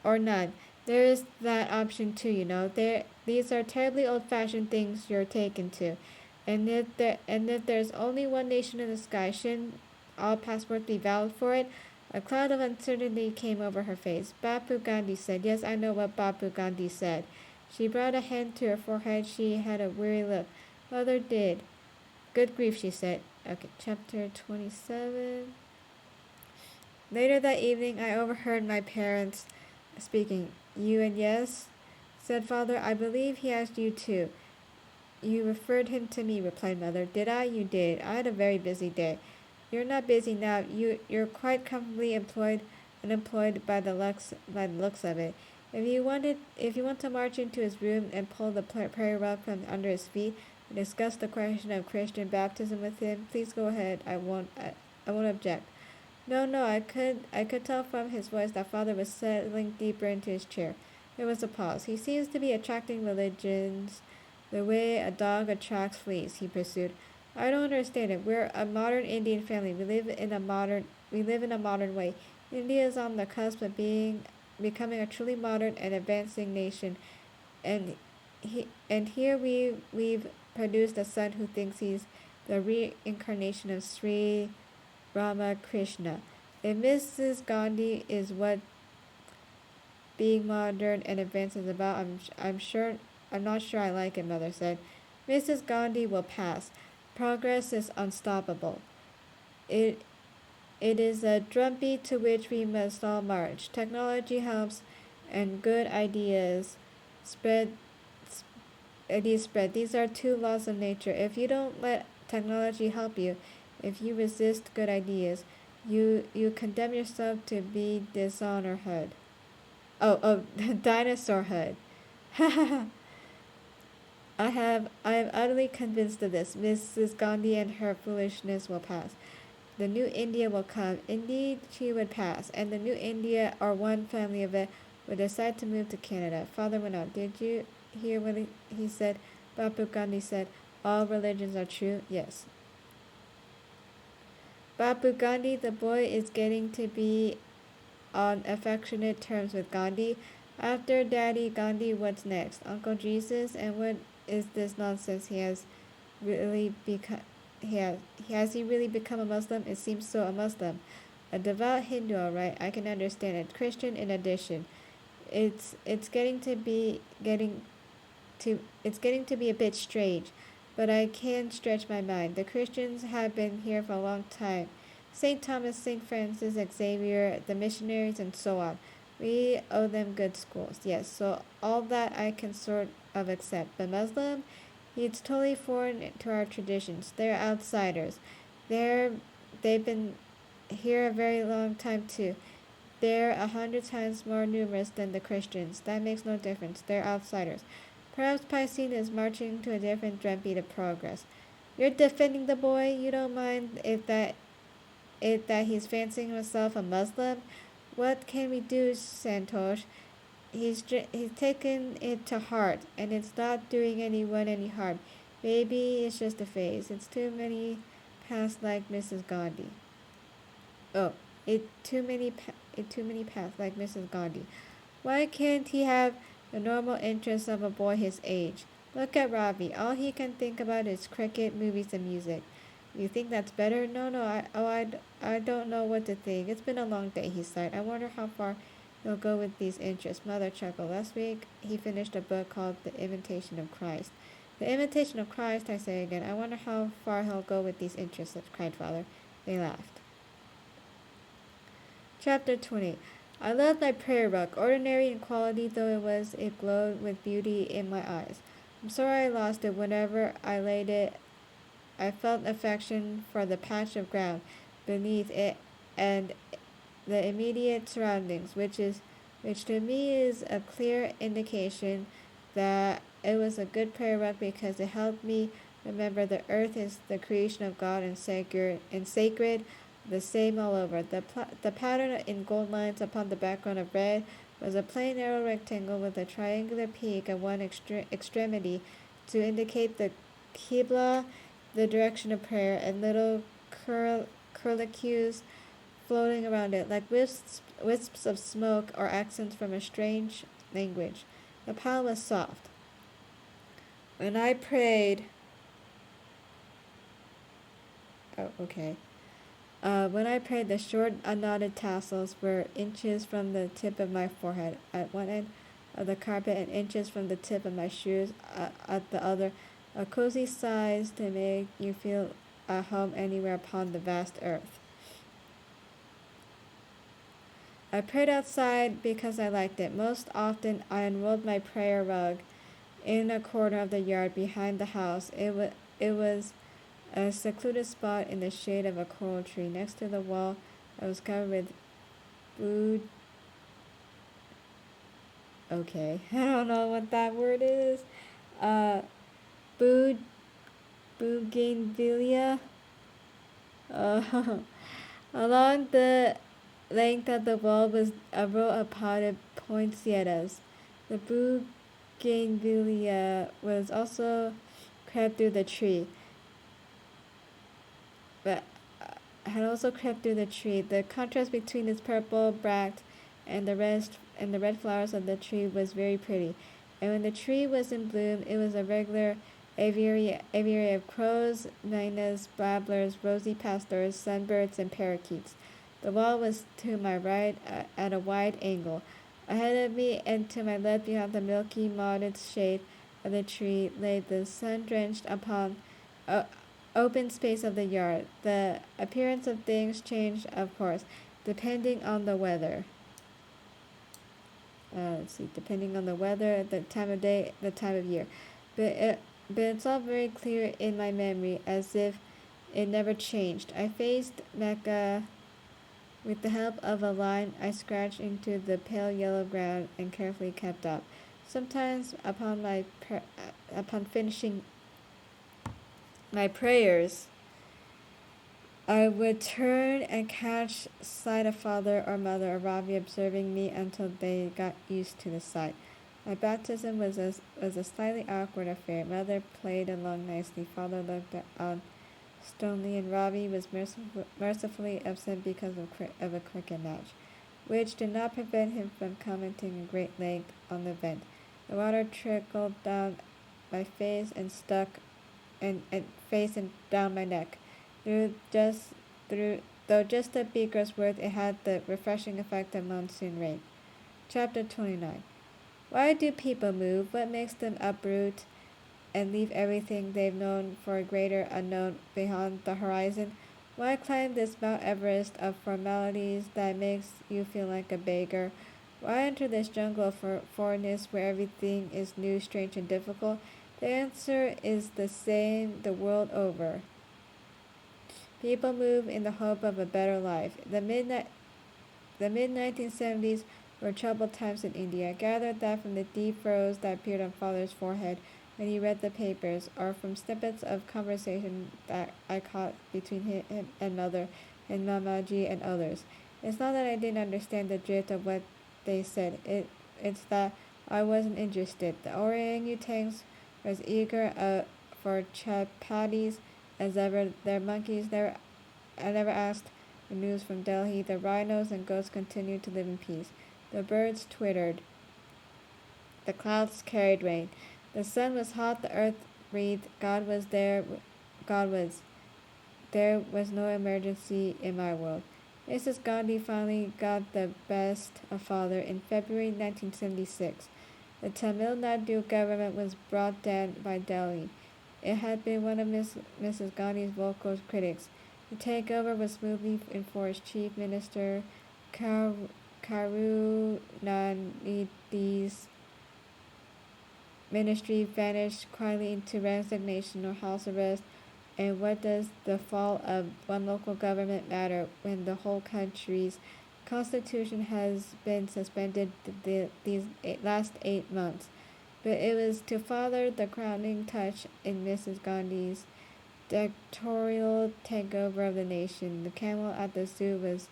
A: Or none. There is that option too, you know. These are terribly old-fashioned things you're taken to. And if there's only one nation in the sky, shouldn't all passports be valid for it? A cloud of uncertainty came over her face. Bapu Gandhi said. Yes, I know what Bapu Gandhi said. She brought a hand to her forehead. She had a weary look. Mother did. Good grief, she said. Okay, chapter 27. Later that evening, I overheard my parents speaking. You and yes? Said father. I believe he asked you too. You referred him to me, replied mother. Did I? You did. I had a very busy day. You're not busy now. You're quite comfortably unemployed by the looks of it. If you want to march into his room and pull the prayer rug from under his feet and discuss the question of Christian baptism with him, please go ahead. I won't object. No, I could tell from his voice that father was settling deeper into his chair. There was a pause. He seems to be attracting religions the way a dog attracts fleas, he pursued. I don't understand it. We're a modern Indian family. We live in a modern way. India is on the cusp of becoming a truly modern and advancing nation, and here we've produced a son who thinks he's the reincarnation of Sri Ramakrishna. If Mrs. Gandhi is what being modern and advanced is about, I'm not sure I like it, mother said. Mrs. Gandhi will pass. Progress is unstoppable. It is a drumbeat to which we must all march. Technology helps, and good ideas spread. These are two laws of nature. If you don't let technology help you, if you resist good ideas, you condemn yourself to be dishonorhood. Dinosaurhood. I am utterly convinced of this. Mrs. Gandhi and her foolishness will pass. The new India will come. Indeed, she would pass, and the new India, or one family of it, would decide to move to Canada. Father went on. Did you hear what he said? Bapu Gandhi said, all religions are true. Yes. Bapu Gandhi, the boy is getting to be on affectionate terms with Gandhi. After Daddy Gandhi, what's next? Uncle Jesus? And what is this nonsense he has really become? Has he really become a Muslim? It seems so. A Muslim, a devout Hindu, all right. I can understand it. Christian, in addition, it's getting to be a bit strange, but I can stretch my mind. The Christians have been here for a long time. St. Thomas, St. Francis, Xavier, the missionaries, and so on. We owe them good schools. Yes, so all that I can sort of accept. But Muslim, it's totally foreign to our traditions. They're outsiders. They've been here a very long time too. They're 100 times more numerous than the Christians. That makes no difference. They're outsiders. Perhaps Piscine is marching to a different drumbeat of progress. You're defending the boy? You don't mind if that he's fancying himself a Muslim? What can we do, Santosh? He's taken it to heart, and it's not doing anyone any harm. Maybe it's just a phase. It's too many paths like Mrs. Gandhi. Too many paths like Mrs. Gandhi. Why can't he have the normal interests of a boy his age? Look at Ravi. All he can think about is cricket, movies, and music. You think that's better? No. I don't know what to think. It's been a long day, he sighed. I wonder how far he'll go with these interests. Mother chuckled. Last week, he finished a book called The Imitation of Christ. The imitation of Christ, I say again. I wonder how far he'll go with these interests, cried father. They laughed. Chapter 20. I loved my prayer rug. Ordinary in quality though it was, it glowed with beauty in my eyes. I'm sorry I lost it. Whenever I laid it, I felt affection for the patch of ground beneath it and the immediate surroundings, which to me is a clear indication that it was a good prayer rug because it helped me remember the earth is the creation of God and sacred, the same all over. The pattern in gold lines upon the background of red was a plain narrow rectangle with a triangular peak at one extremity to indicate the Qibla, the direction of prayer, and little curlicues floating around it, like wisps of smoke or accents from a strange language. The pile was soft. When I prayed, when I prayed, the short, unknotted tassels were inches from the tip of my forehead at one end of the carpet and inches from the tip of my shoes at the other, a cozy size to make you feel at home anywhere upon the vast earth. I prayed outside because I liked it. Most often, I unrolled my prayer rug in a corner of the yard behind the house. It was a secluded spot in the shade of a coral tree next to the wall that was covered with brood. Okay, I don't know what that word is. Bougainvillea. Along the length of the wall was a row of potted poinsettias. The bougainvillea was also crept through the tree, but had also crept through the tree. The contrast between its purple bract and the red flowers of the tree was very pretty. And when the tree was in bloom, it was a regular aviary of crows, mynas, babblers, rosy pastors, sunbirds, and parakeets. The wall was to my right at a wide angle. Ahead of me and to my left beyond the milky modded shade of the tree lay the sun-drenched upon open space of the yard. The appearance of things changed, of course, depending on the weather. Depending on the weather, the time of day, the time of year. But it's all very clear in my memory, as if it never changed. I faced Mecca. With the help of a line, I scratched into the pale yellow ground and carefully kept up. Sometimes, upon finishing my prayers, I would turn and catch sight of father or mother or Ravi observing me until they got used to the sight. My baptism was a slightly awkward affair. Mother played along nicely. Father looked on stonily, and Ravi was mercifully absent because of a cricket match, which did not prevent him from commenting at great length on the event. The water trickled down my face and stuck and down my neck. Though just a beaker's worth, it had the refreshing effect of monsoon rain. Chapter 29. Why do people move? What makes them uproot and leave everything they've known for a greater unknown beyond the horizon? Why climb this Mount Everest of formalities that makes you feel like a beggar? Why enter this jungle of foreignness where everything is new, strange, and difficult? The answer is the same the world over. People move in the hope of a better life. The mid-1970s were troubled times in India. I gathered that from the deep furrows that appeared on father's forehead when he read the papers, or from snippets of conversation that I caught between him and mother and Mamaji and others. It's not that I didn't understand the drift of what they said. It's that I wasn't interested. The orangutans were as eager for chapatis as ever. Their monkeys I never asked for news from Delhi. The rhinos and goats continued to live in peace. The birds twittered. The clouds carried rain. The sun was hot, the earth breathed. God was there. There was no emergency in my world. Mrs. Gandhi finally got the best of father in February 1976. The Tamil Nadu government was brought down by Delhi. It had been one of Mrs. Gandhi's vocal critics. The takeover was smoothly enforced. Chief Minister Karunanidhi's ministry vanished quietly into resignation or house arrest. And what does the fall of one local government matter when the whole country's constitution has been suspended these last 8 months? But it was to father the crowning touch in Mrs. Gandhi's dictatorial takeover of the nation. The camel at the zoo was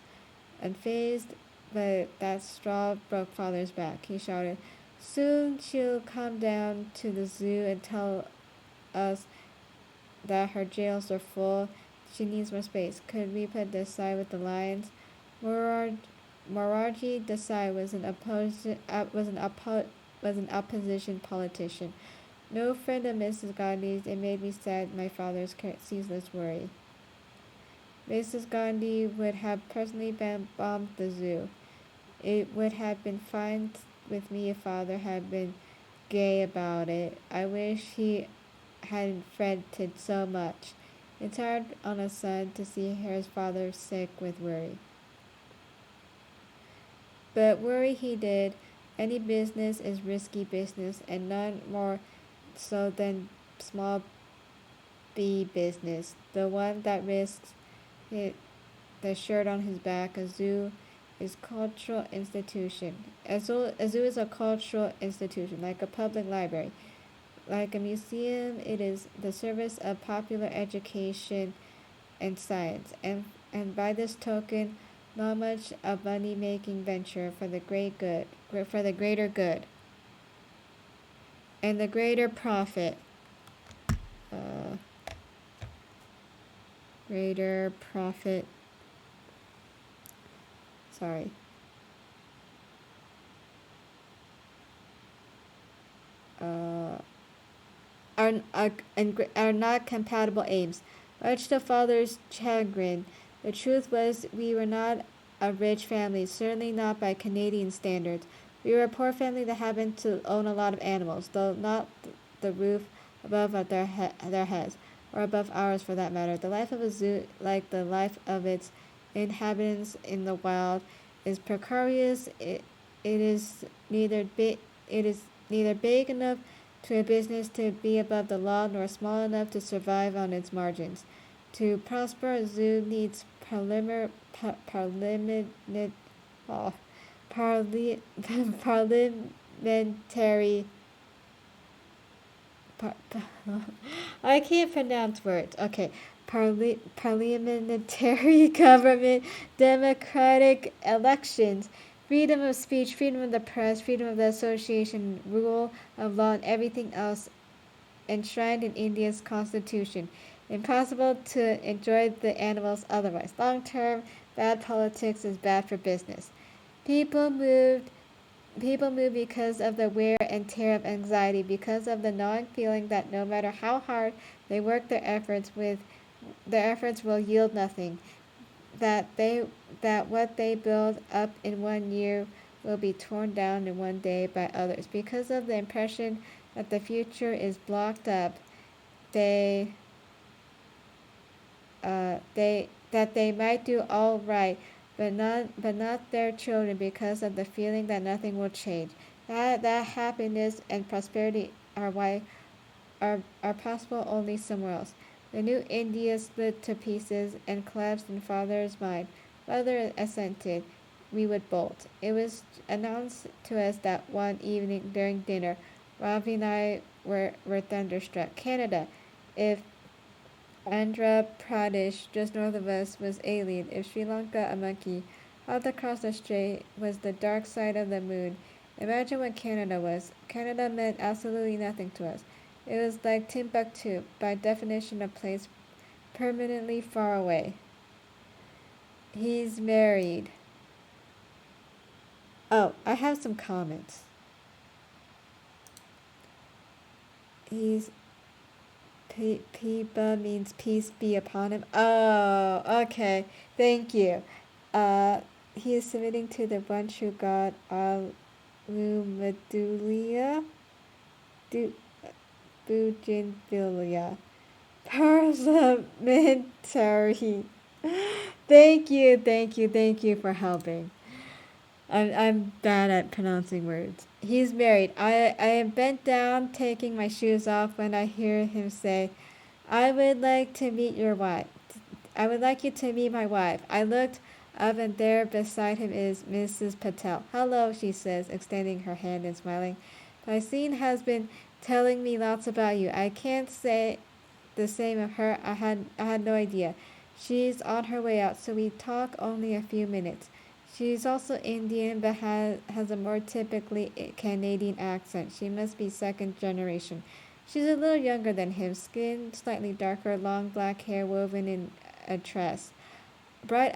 A: unfazed, but that straw broke father's back. He shouted, "Soon she'll come down to the zoo and tell us that her jails are full. She needs more space. Could we put Desai with the lions?" Morarji Desai was an opposition politician. No friend of Mrs. Gandhi's. It made me sad, my father's ceaseless worry. Mrs. Gandhi would have personally bombed the zoo. It would have been fine with me if father had been gay about it. I wish he hadn't fretted so much. It's hard on a son to see his father sick with worry. But worry he did. Any business is risky business, and none more so than small b business, the one that risks it, the shirt on his back. A zoo is cultural institution. A zoo is a cultural institution, like a public library. Like a museum, it is the service of popular education and science, and by this token, not much a money-making venture for the greater good, and the greater profit. Greater profit. Sorry. Are not compatible aims. Much to father's chagrin, the truth was we were not a rich family, certainly not by Canadian standards. We were a poor family that happened to own a lot of animals, though not the roof above their heads, or above ours for that matter. The life of a zoo, like the life of its inhabitants in the wild, is precarious. It is neither big enough to a business to be above the law, nor small enough to survive on its margins. To prosper, a zoo needs parliamentary I can't pronounce words. Okay. Parliamentary government, democratic elections, freedom of speech, freedom of the press, freedom of the association, rule of law, and everything else enshrined in India's constitution. Impossible to enjoy the animals otherwise. Long term, bad politics is bad for business. People moved because of the wear and tear of anxiety, because of the gnawing feeling that no matter how hard they work their efforts will yield nothing. That what they build up in one year will be torn down in one day by others. Because of the impression that the future is blocked up, they might do all right, but not their children, because of the feeling that nothing will change. That happiness and prosperity are possible only somewhere else. The new India split to pieces and collapsed in father's mind. Father assented. We would bolt. It was announced to us that one evening during dinner. Ravi and I were thunderstruck. Canada. If Andhra Pradesh, just north of us, was alien, if Sri Lanka a monkey, out across the strait was the dark side of the moon. Imagine what Canada was. Canada meant absolutely nothing to us. It was like Timbuktu, by definition a place permanently far away. He's married. Oh, I have some comments. Pipa means peace be upon him. Oh, okay. Thank you. He is submitting to the one true God, Rumedulia, Bougainvillea, Parliamentary. Thank you for helping. I'm bad at pronouncing words. He's married. I am bent down, taking my shoes off when I hear him say, I would like to meet your wife. I would like you to meet my wife. I looked up and there beside him is Mrs. Patel. Hello, she says, extending her hand and smiling. Placine has been telling me lots about you. I can't say the same of her. I had no idea. She's on her way out, so we talk only a few minutes. She's also Indian but has a more typically Canadian accent. She must be second generation. She's a little younger than him, skin slightly darker, long black hair woven in a tress. Bright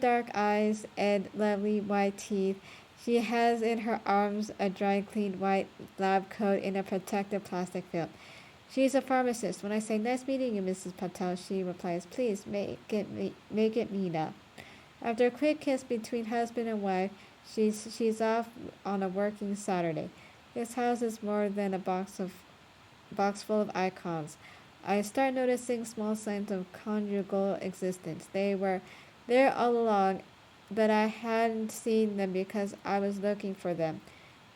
A: dark eyes, and lovely white teeth. She has in her arms a dry cleaned white lab coat in a protective plastic film. She's a pharmacist. When I say nice meeting you, Mrs. Patel, she replies, please make it me now. After a quick kiss between husband and wife, she's off on a working Saturday. This house is more than a box full of icons. I start noticing small signs of conjugal existence. They were there all along, but I hadn't seen them because I was looking for them.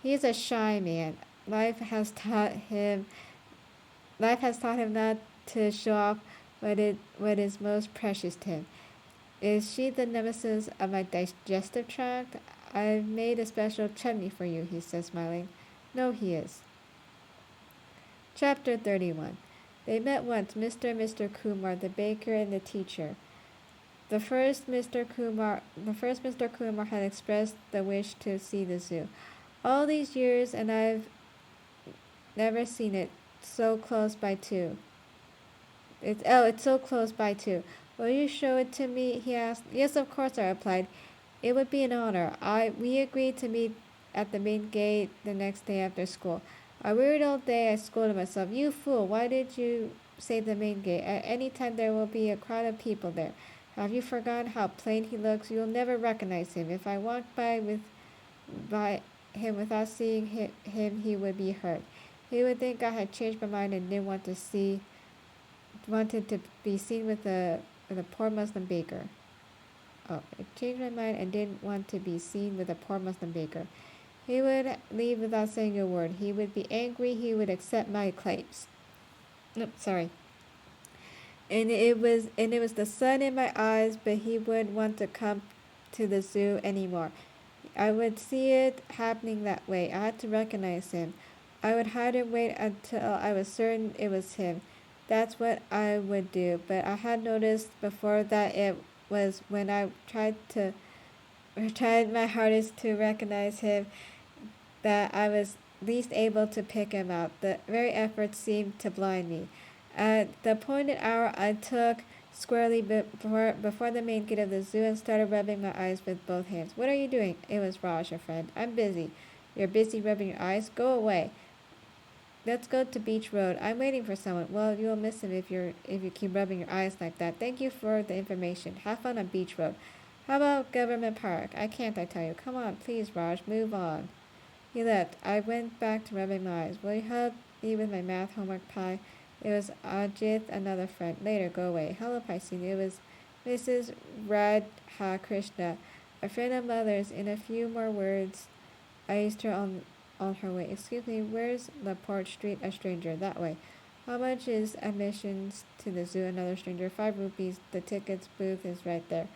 A: He's a shy man. Life has taught him not to show off what is most precious to him. Is she the nemesis of my digestive tract? I've made a special chutney for you, he says, smiling. No, he is. Chapter 31. They met once, Mr. and Mr. Kumar, the baker and the teacher. The first Mr. Kumar had expressed the wish to see the zoo. All these years, and I've never seen it so close by too. It's so close by too. Will you show it to me? He asked. Yes, of course, I replied. It would be an honor. We agreed to meet at the main gate the next day after school. I wearied all day. I scolded myself. You fool! Why did you say the main gate? At any time there will be a crowd of people there. Have you forgotten how plain he looks? You'll never recognize him. If I walked by him without seeing him, he would be hurt. He would think I had changed my mind and didn't wanted to be seen with a poor Muslim baker. Oh, I changed my mind and didn't want to be seen with a poor Muslim baker. He would leave without saying a word. He would be angry. He would accept my claims. No, sorry. And it was the sun in my eyes, but he wouldn't want to come to the zoo anymore. I would see it happening that way. I had to recognize him. I would hide and wait until I was certain it was him. That's what I would do. But I had noticed before that it was when I tried my hardest to recognize him that I was least able to pick him out. The very effort seemed to blind me. At the appointed hour, I took squarely before the main gate of the zoo and started rubbing my eyes with both hands. What are you doing? It was Raj, your friend. I'm busy. You're busy rubbing your eyes? Go away. Let's go to Beach Road. I'm waiting for someone. Well, you'll miss him if you keep rubbing your eyes like that. Thank you for the information. Have fun on Beach Road. How about Government Park? I can't, I tell you. Come on, please, Raj. Move on. He left. I went back to rubbing my eyes. Will you help me with my math homework, Pi? It was Ajit, another friend. Later, go away. Hello, Piscine. It was Mrs. Radha Krishna, a friend of mother's. In a few more words, I eased her on her way. Excuse me, where's Laporte Street? A stranger. That way. How much is admissions to the zoo? Another stranger. 5 rupees. The tickets booth is right there.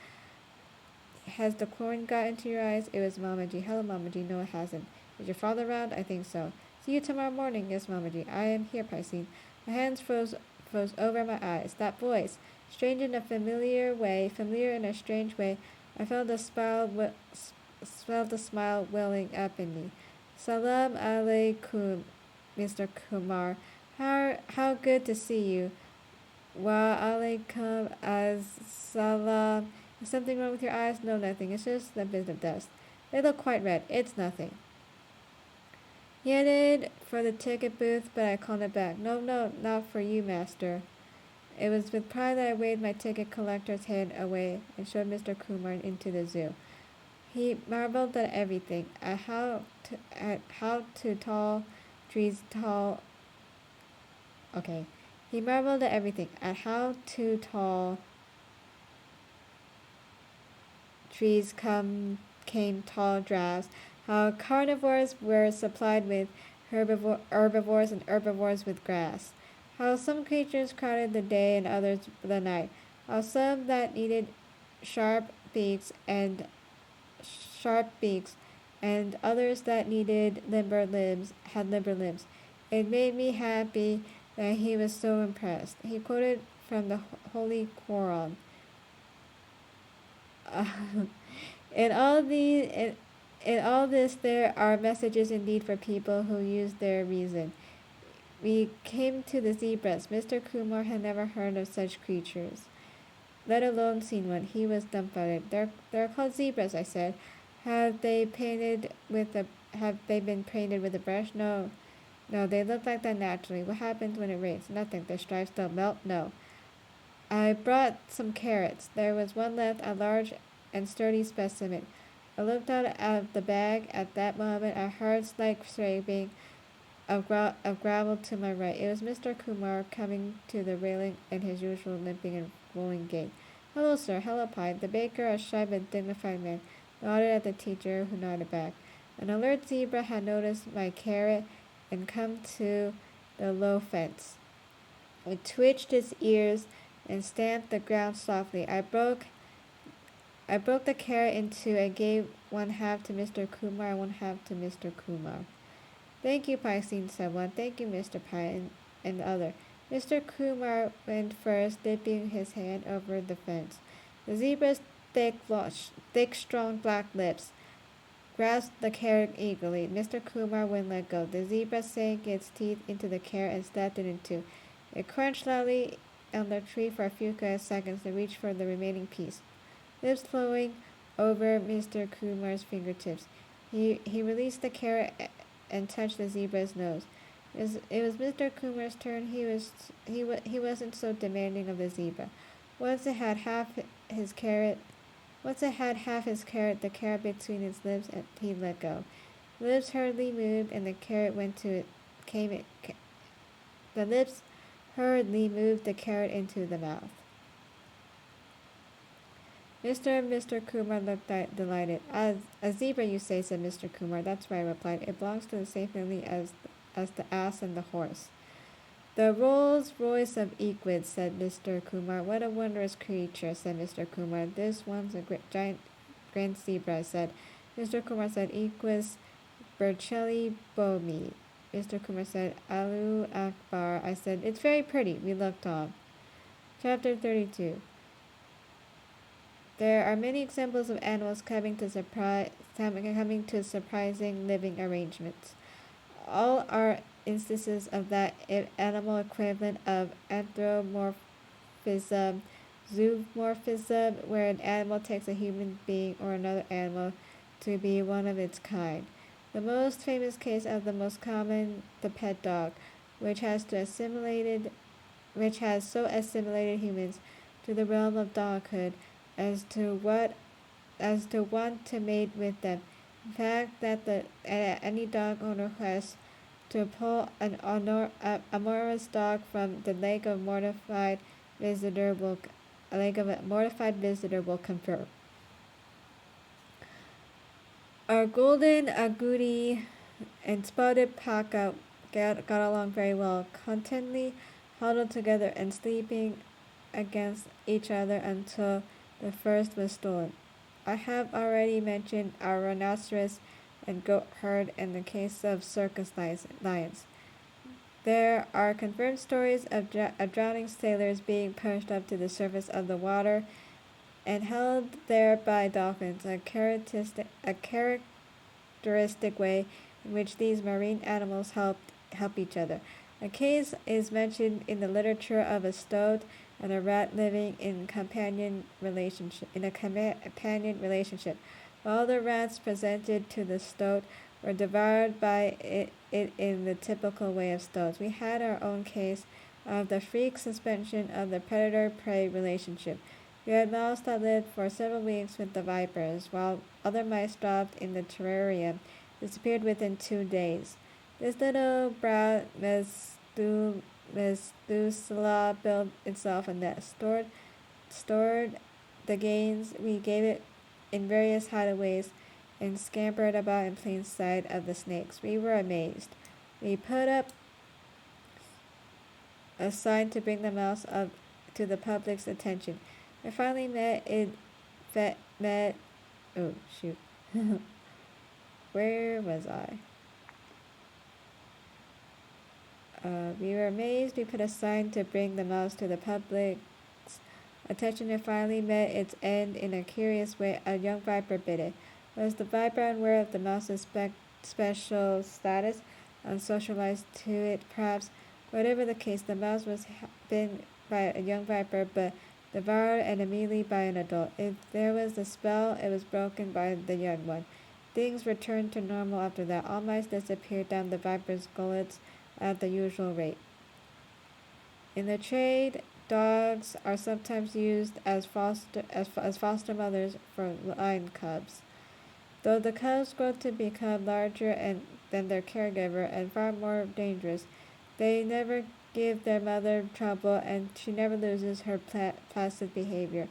A: Has the chlorine got into your eyes? It was Mamaji. Hello, Mamaji. No, it hasn't. Is your father around? I think so. See you tomorrow morning. Yes, Mamaji. I am here, Piscine. My hands froze over my eyes. That voice. Strange in a familiar in a strange way. I felt the smile welling up in me. Salam alaikum, Mr. Kumar. How good to see you. Wa alaikum as-salam. Is something wrong with your eyes? No, nothing. It's just a bit of dust. They look quite red. It's nothing. He headed for the ticket booth, but I called it back. No, not for you, master. It was with pride that I waved my ticket collector's hand away and showed Mr. Kumar into the zoo. He marveled at everything, at how two tall trees tall. Okay, he marveled at everything, at how two tall trees came tall drafts, how carnivores were supplied with herbivores and herbivores with grass, how some creatures crowded the day and others the night, how some that needed sharp beaks and sharp beaks, and others that needed limber limbs had limber limbs. It made me happy that he was so impressed. He quoted from the Holy Quran. Uh, in all these, in all this, there are messages indeed for people who use their reason. We came to the zebras. Mr. Kumar had never heard of such creatures, let alone seen one. He was dumbfounded. They're called zebras, I said. Have they been painted with a brush? No. No, they look like that naturally. What happens when it rains? Nothing. Their stripes don't melt? No. I brought some carrots. There was one left, a large and sturdy specimen. I looked out of the bag. At that moment, I heard slight scraping of gravel to my right. It was Mr. Kumar coming to the railing in his usual limping and rolling gait. Hello, sir. Hello, Pine. The baker, a shy but dignified man, nodded at the teacher, who nodded back. An alert zebra had noticed my carrot and come to the low fence. It twitched its ears and stamped the ground softly. I broke the carrot in two and gave one half to Mr. Kumar and one half to Mr. Kumar. Thank you, Piscine, said one. Thank you, Mr. Pine, and the other. Mr. Kumar went first, dipping his hand over the fence. The zebra's thick, strong black lips grasped the carrot eagerly. Mr. Kumar wouldn't let go. The zebra sank its teeth into the carrot and snapped it in two. It crunched loudly on the tree for a few seconds to reach for the remaining piece. Lips flowing over Mr. Kumar's fingertips. He released the carrot and touched the zebra's nose. It was Mr. Kumar's turn. He wasn't so demanding of the zebra. Once it had half his carrot, the carrot between its lips, and he let go. The lips hurriedly moved, and the carrot The lips hurriedly moved the carrot into the mouth. Mr. Kumar looked delighted. A zebra, you say, said Mr. Kumar. That's right, I replied. It belongs to the same family as the ass and the horse. The Rolls Royce of equids, said Mr. Kumar. What a wondrous creature, said Mr. Kumar. This one's a giant grand zebra, I said. Mr. Kumar said, Equus Burchelli Bomi. Mr. Kumar said, Alu Akbar. I said, it's very pretty. We looked on. Chapter 32. There are many examples of animals coming to surprising living arrangements. All are instances of that animal equivalent of anthropomorphism, zoomorphism, where an animal takes a human being or another animal to be one of its kind. The most famous case of the most common, the pet dog, which has so assimilated humans to the realm of doghood as to want to mate with them. In fact, that any dog owner who has to pull an amorous dog from the leg of a mortified visitor will confirm. Our golden agouti and spotted paca got along very well, contentedly huddled together and sleeping against each other until the first was stolen. I have already mentioned our rhinoceros and goat herd in the case of circus lions. There are confirmed stories of drowning sailors being pushed up to the surface of the water and held there by dolphins, a characteristic way in which these marine animals help each other. A case is mentioned in the literature of a stoat and a rat living in a companion relationship. All the rats presented to the stoat were devoured by it in the typical way of stoats. We had our own case of the freak suspension of the predator-prey relationship. We had mouse that lived for several weeks with the vipers, while other mice dropped in the terrarium disappeared within 2 days. This little brown Methuselah built itself a nest, stored the gains we gave it in various hideaways, and scampered about in plain sight of the snakes. We were amazed. We put up a sign to bring the mouse up to the public's attention. I finally met oh shoot. Where was I? We were amazed. We put a sign to bring the mouse to the public's attention and finally met its end in a curious way. A young viper bit it. Was the viper unaware of the mouse's special status, unsocialized to it perhaps? Whatever the case, the mouse was bitten by a young viper, but devoured and immediately by an adult. If there was a spell, it was broken by the young one. Things returned to normal after that. All mice disappeared down the viper's gullets at the usual rate. In the trade, dogs are sometimes used as foster mothers for lion cubs. Though the cubs grow to become larger than their caregiver and far more dangerous, they never give their mother trouble, and she never loses her placid behavior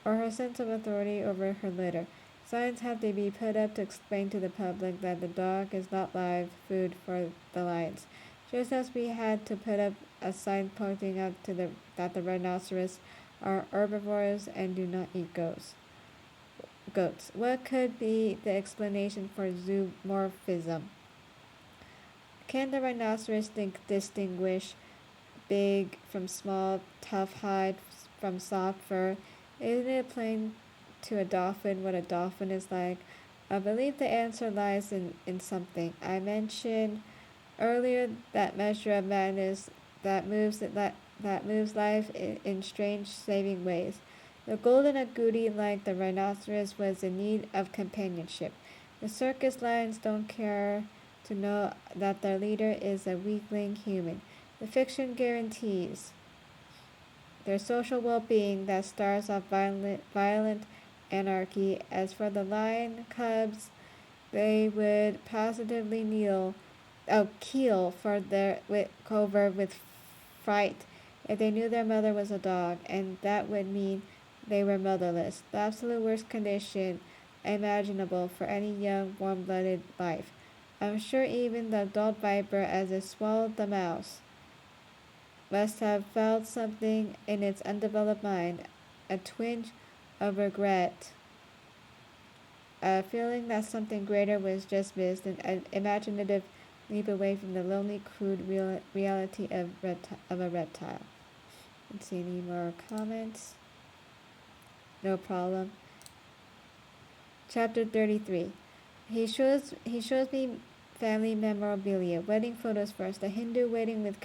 A: or her sense of authority over her litter. Signs have to be put up to explain to the public that the dog is not live food for the lions, just as we had to put up a sign pointing out that the rhinoceros are herbivores and do not eat goats. What could be the explanation for zoomorphism? Can the rhinoceros distinguish big from small, tough hide from soft fur? Isn't it plain to a dolphin what a dolphin is like? I believe the answer lies in something. I mentioned earlier that measure of madness that moves life in strange saving ways. The golden agouti, like the rhinoceros, was in need of companionship. The circus lions don't care to know that their leader is a weakling human. The fiction guarantees their social well-being that stars off violent anarchy. As for the lion cubs, they would positively keel for their covert with fright if they knew their mother was a dog, and that would mean they were motherless, the absolute worst condition imaginable for any young, warm-blooded life. I'm sure even the adult viper, as it swallowed the mouse, must have felt something in its undeveloped mind, a twinge of regret, a feeling that something greater was just missed, an imaginative leap away from the lonely, crude reality of a reptile. Let's see, any more comments? No problem. Chapter 33. He shows me family memorabilia. Wedding photos first. A Hindu wedding with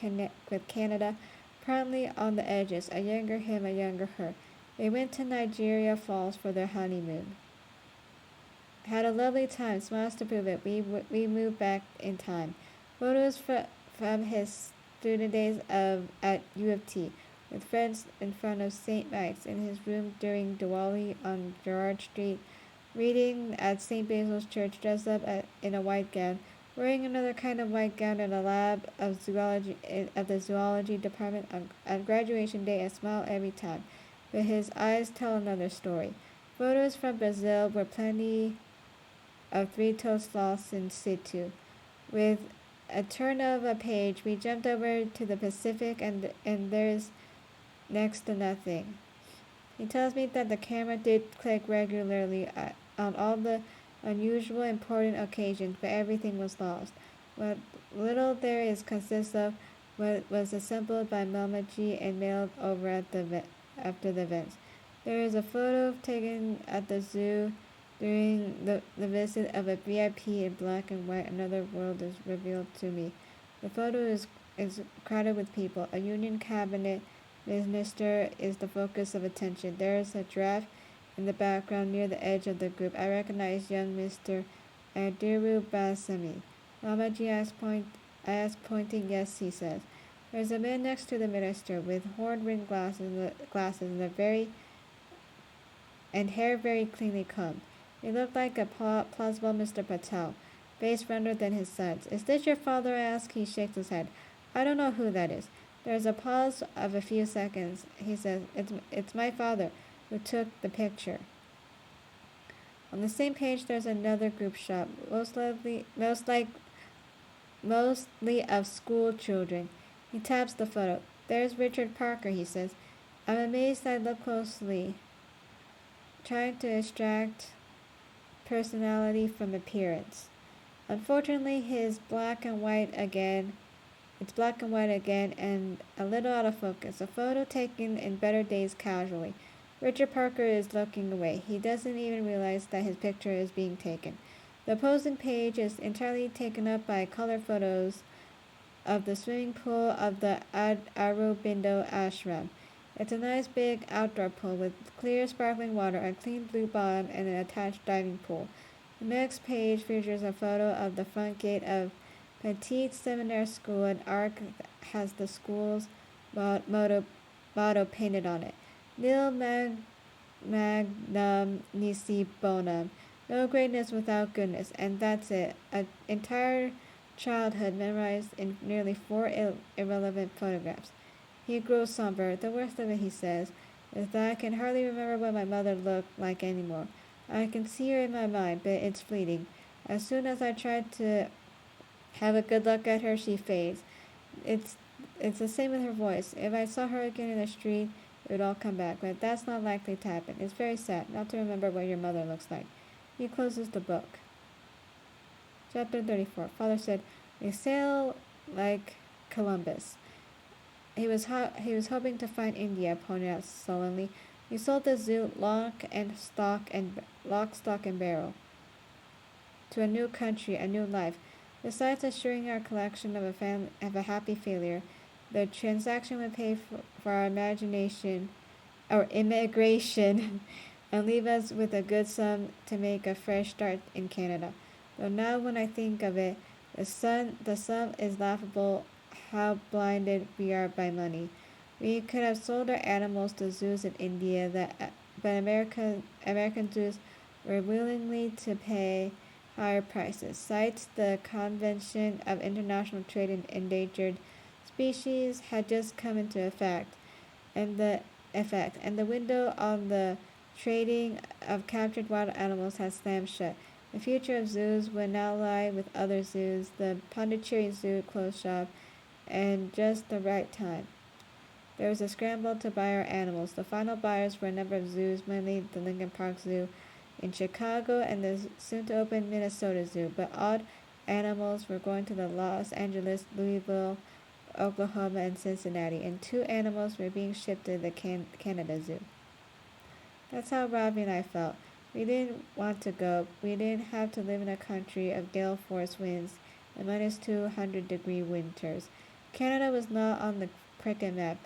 A: Canada proudly on the edges. A younger him, a younger her. They went to Niagara Falls for their honeymoon. Had a lovely time. Smiles to prove it. We moved back in time. Photos from his student days at U of T, with friends in front of St. Mike's, in his room during Diwali on Gerrard Street, reading at St. Basil's Church, dressed up in a white gown, wearing another kind of white gown in a lab of the zoology department on graduation day, and smile every time. But his eyes tell another story. Photos from Brazil were plenty of three-toed sloths in situ. With a turn of a page, we jumped over to the Pacific, and there's next to nothing. He tells me that the camera did click regularly on all the unusual important occasions, but everything was lost. What little there is consists of what was assembled by Mama G and mailed over after the events. There is a photo taken at the zoo during the visit of a VIP in black and white. Another world is revealed to me. The photo is crowded with people. A union cabinet minister is the focus of attention. There is a giraffe in the background near the edge of the group. I recognize young Mr. Adiru Basami. Mama G asks, pointing. Yes, he says. There's a man next to the minister with horn-rimmed glasses and a very and hair very cleanly combed. He looked like a plausible Mr. Patel, face rounder than his son's. Is this your father? I ask. He shakes his head. I don't know who that is. There is a pause of a few seconds. He says, it's my father who took the picture. On the same page, there's another group shot, mostly of school children. He taps the photo. There's Richard Parker, he says. I'm amazed. I look closely, trying to extract personality from appearance. Unfortunately, it's black and white again, and a little out of focus. A photo taken in better days casually. Richard Parker is looking away. He doesn't even realize that his picture is being taken. The opposing page is entirely taken up by color photos of the swimming pool of the Aurobindo Ashram. It's a nice big outdoor pool with clear sparkling water, a clean blue bottom, and an attached diving pool. The next page features a photo of the front gate of Petite Seminaire School. An arc has the school's motto painted on it. Nil magnum nisi bonum. No greatness without goodness. And that's it. An entire childhood memorized in nearly 4 irrelevant photographs. He grows somber. The worst of it, he says, is that I can hardly remember what my mother looked like anymore. I can see her in my mind, but it's fleeting. As soon as I try to have a good look at her, she fades. It's the same with her voice. If I saw her again in the street, it would all come back, but that's not likely to happen. It's very sad not to remember what your mother looks like. He closes the book. Chapter 34. Father said, we sail like Columbus. He was hoping to find India, pointed out sullenly. We sold the zoo lock, stock, and barrel to a new country, a new life. Besides assuring our collection of a happy failure, the transaction would pay for our immigration, and leave us with a good sum to make a fresh start in Canada. Though now when I think of it, the sum is laughable how blinded we are by money. We could have sold our animals to zoos in India, but American zoos were willingly to pay higher prices. Cites the Convention of International Trade in Endangered Species had just come into effect, and the window on the trading of captured wild animals had slammed shut. The future of zoos would now lie with other zoos. The Pondicherry Zoo closed shop, and just the right time. There was a scramble to buy our animals. The final buyers were a number of zoos, mainly the Lincoln Park Zoo in Chicago and the soon-to-open Minnesota Zoo, but odd animals were going to the Los Angeles, Louisville, Oklahoma, and Cincinnati, and 2 animals were being shipped to the Canada Zoo. That's how Robbie and I felt. We didn't want to go. We didn't have to live in a country of gale force winds and minus 200-degree winters. Canada was not on the cricket map.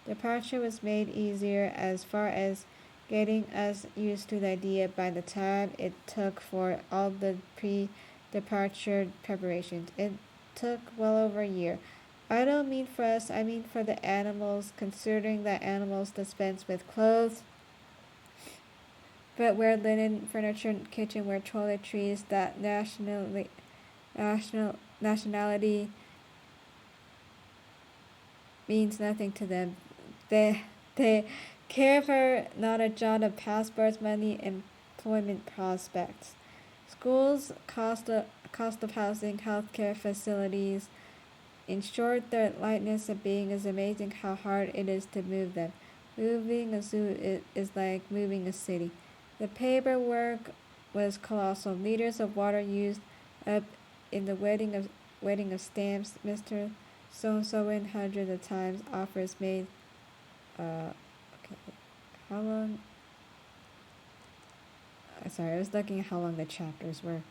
A: Departure was made easier as far as getting us used to the idea by the time it took for all the pre-departure preparations. It took well over a year. I don't mean for us, I mean for the animals, considering that animals dispense with clothes, footwear, linen, furniture, kitchenware, toiletries, that nationality means nothing to them. They care for not a jot of passports, money, employment prospects. Schools, cost of housing, healthcare facilities. In short, the lightness of being is amazing how hard it is to move them. Moving a zoo is like moving a city. The paperwork was colossal. Liters of water used up in the wedding of stamps. Mr. So-and-so in hundreds of times. Offers made. Okay. How long? Sorry, I was looking at how long the chapters were.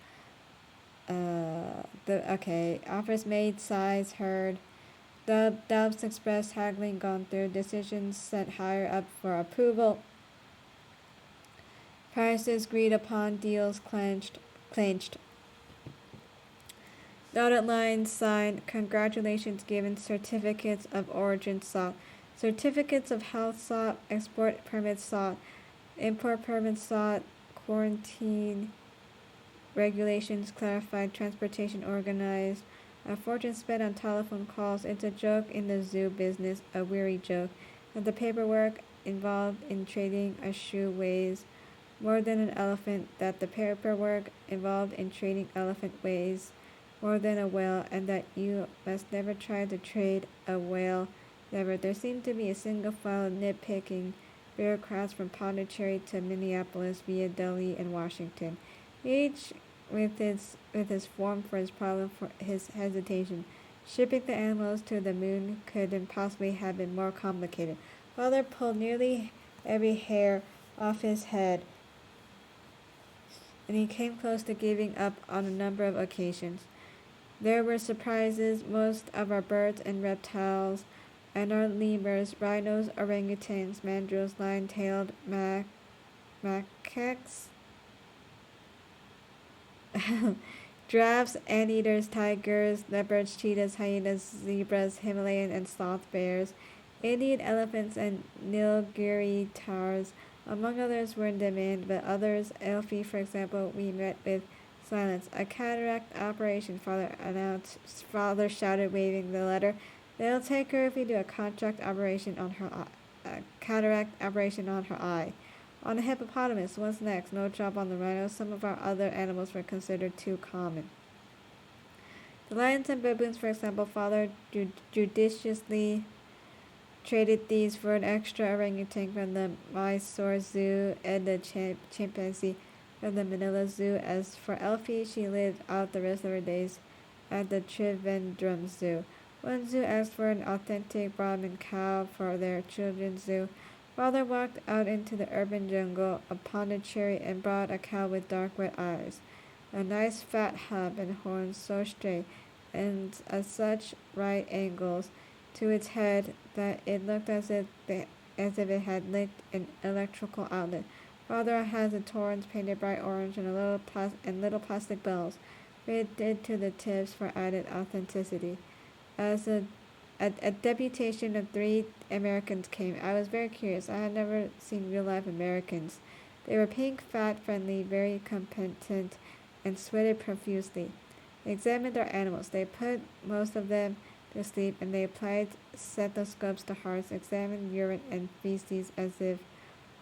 A: Offers made, size heard, doubts expressed, haggling gone through, decisions sent higher up for approval, prices agreed upon, deals clinched, dotted lines signed, congratulations given, certificates of origin sought, certificates of health sought, export permits sought. Import permits sought, quarantine regulations clarified, transportation organized, a fortune spent on telephone calls. It's a joke in the zoo business, a weary joke, that the paperwork involved in trading a shoe weighs more than an elephant, that the paperwork involved in trading elephant weighs more than a whale, and that you must never try to trade a whale. Never. There seemed to be a single file of nitpicking bureaucrats from Pondicherry to Minneapolis via Delhi and Washington, each with his form for his problem, for his hesitation. Shipping the animals to the moon couldn't possibly have been more complicated. Father pulled nearly every hair off his head, and he came close to giving up on a number of occasions. There were surprises. Most of our birds and reptiles and our lemurs, rhinos, orangutans, mandrills, lion-tailed macaques, giraffes, anteaters, tigers, leopards, cheetahs, hyenas, zebras, Himalayan and sloth bears, Indian elephants, and Nilgiri taurs, among others, were in demand, but others, Elfie, for example, we met with silence. A cataract operation, Father announced. Father shouted, waving the letter. They'll take her if we do a cataract operation on her eye. On the hippopotamus, what's next? No job on the rhino. Some of our other animals were considered too common. The lions and baboons, for example, Father judiciously traded these for an extra orangutan from the Mysore Zoo and the chimpanzee from the Manila Zoo. As for Elfie, she lived out the rest of her days at the Trivandrum Zoo. One zoo asked for an authentic Brahmin cow for their children's zoo. Father walked out into the urban jungle of Pondicherry and brought a cow with dark red eyes, a nice fat hump and horns so straight and at such right angles to its head that it looked as if it had licked an electrical outlet. Father has the horns painted bright orange and little plastic bells fitted to the tips for added authenticity. As a deputation of 3 Americans came, I was very curious. I had never seen real-life Americans. They were pink, fat, friendly, very competent, and sweated profusely. They examined our animals. They put most of them to sleep, and they applied stethoscopes to hearts, examined urine and feces as if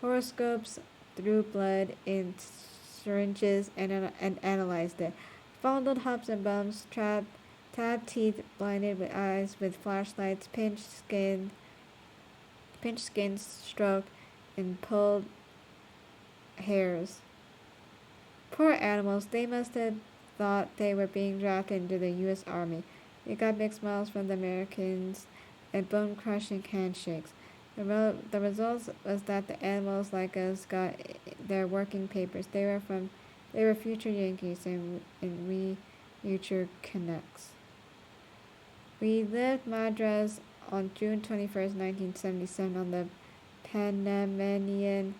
A: horoscopes, drew blood in syringes, and analyzed it. Fondled humps and bumps, tabbed teeth, blinded with eyes with flashlights, pinched skin, stroked, and pulled hairs. Poor animals, they must have thought they were being drafted into the U.S. Army. We got big smiles from the Americans and bone-crushing handshakes. The result was that the animals like us got their working papers. They were future Yankees, and we future Canucks. We left Madras on June 21st, 1977 on the Panamanian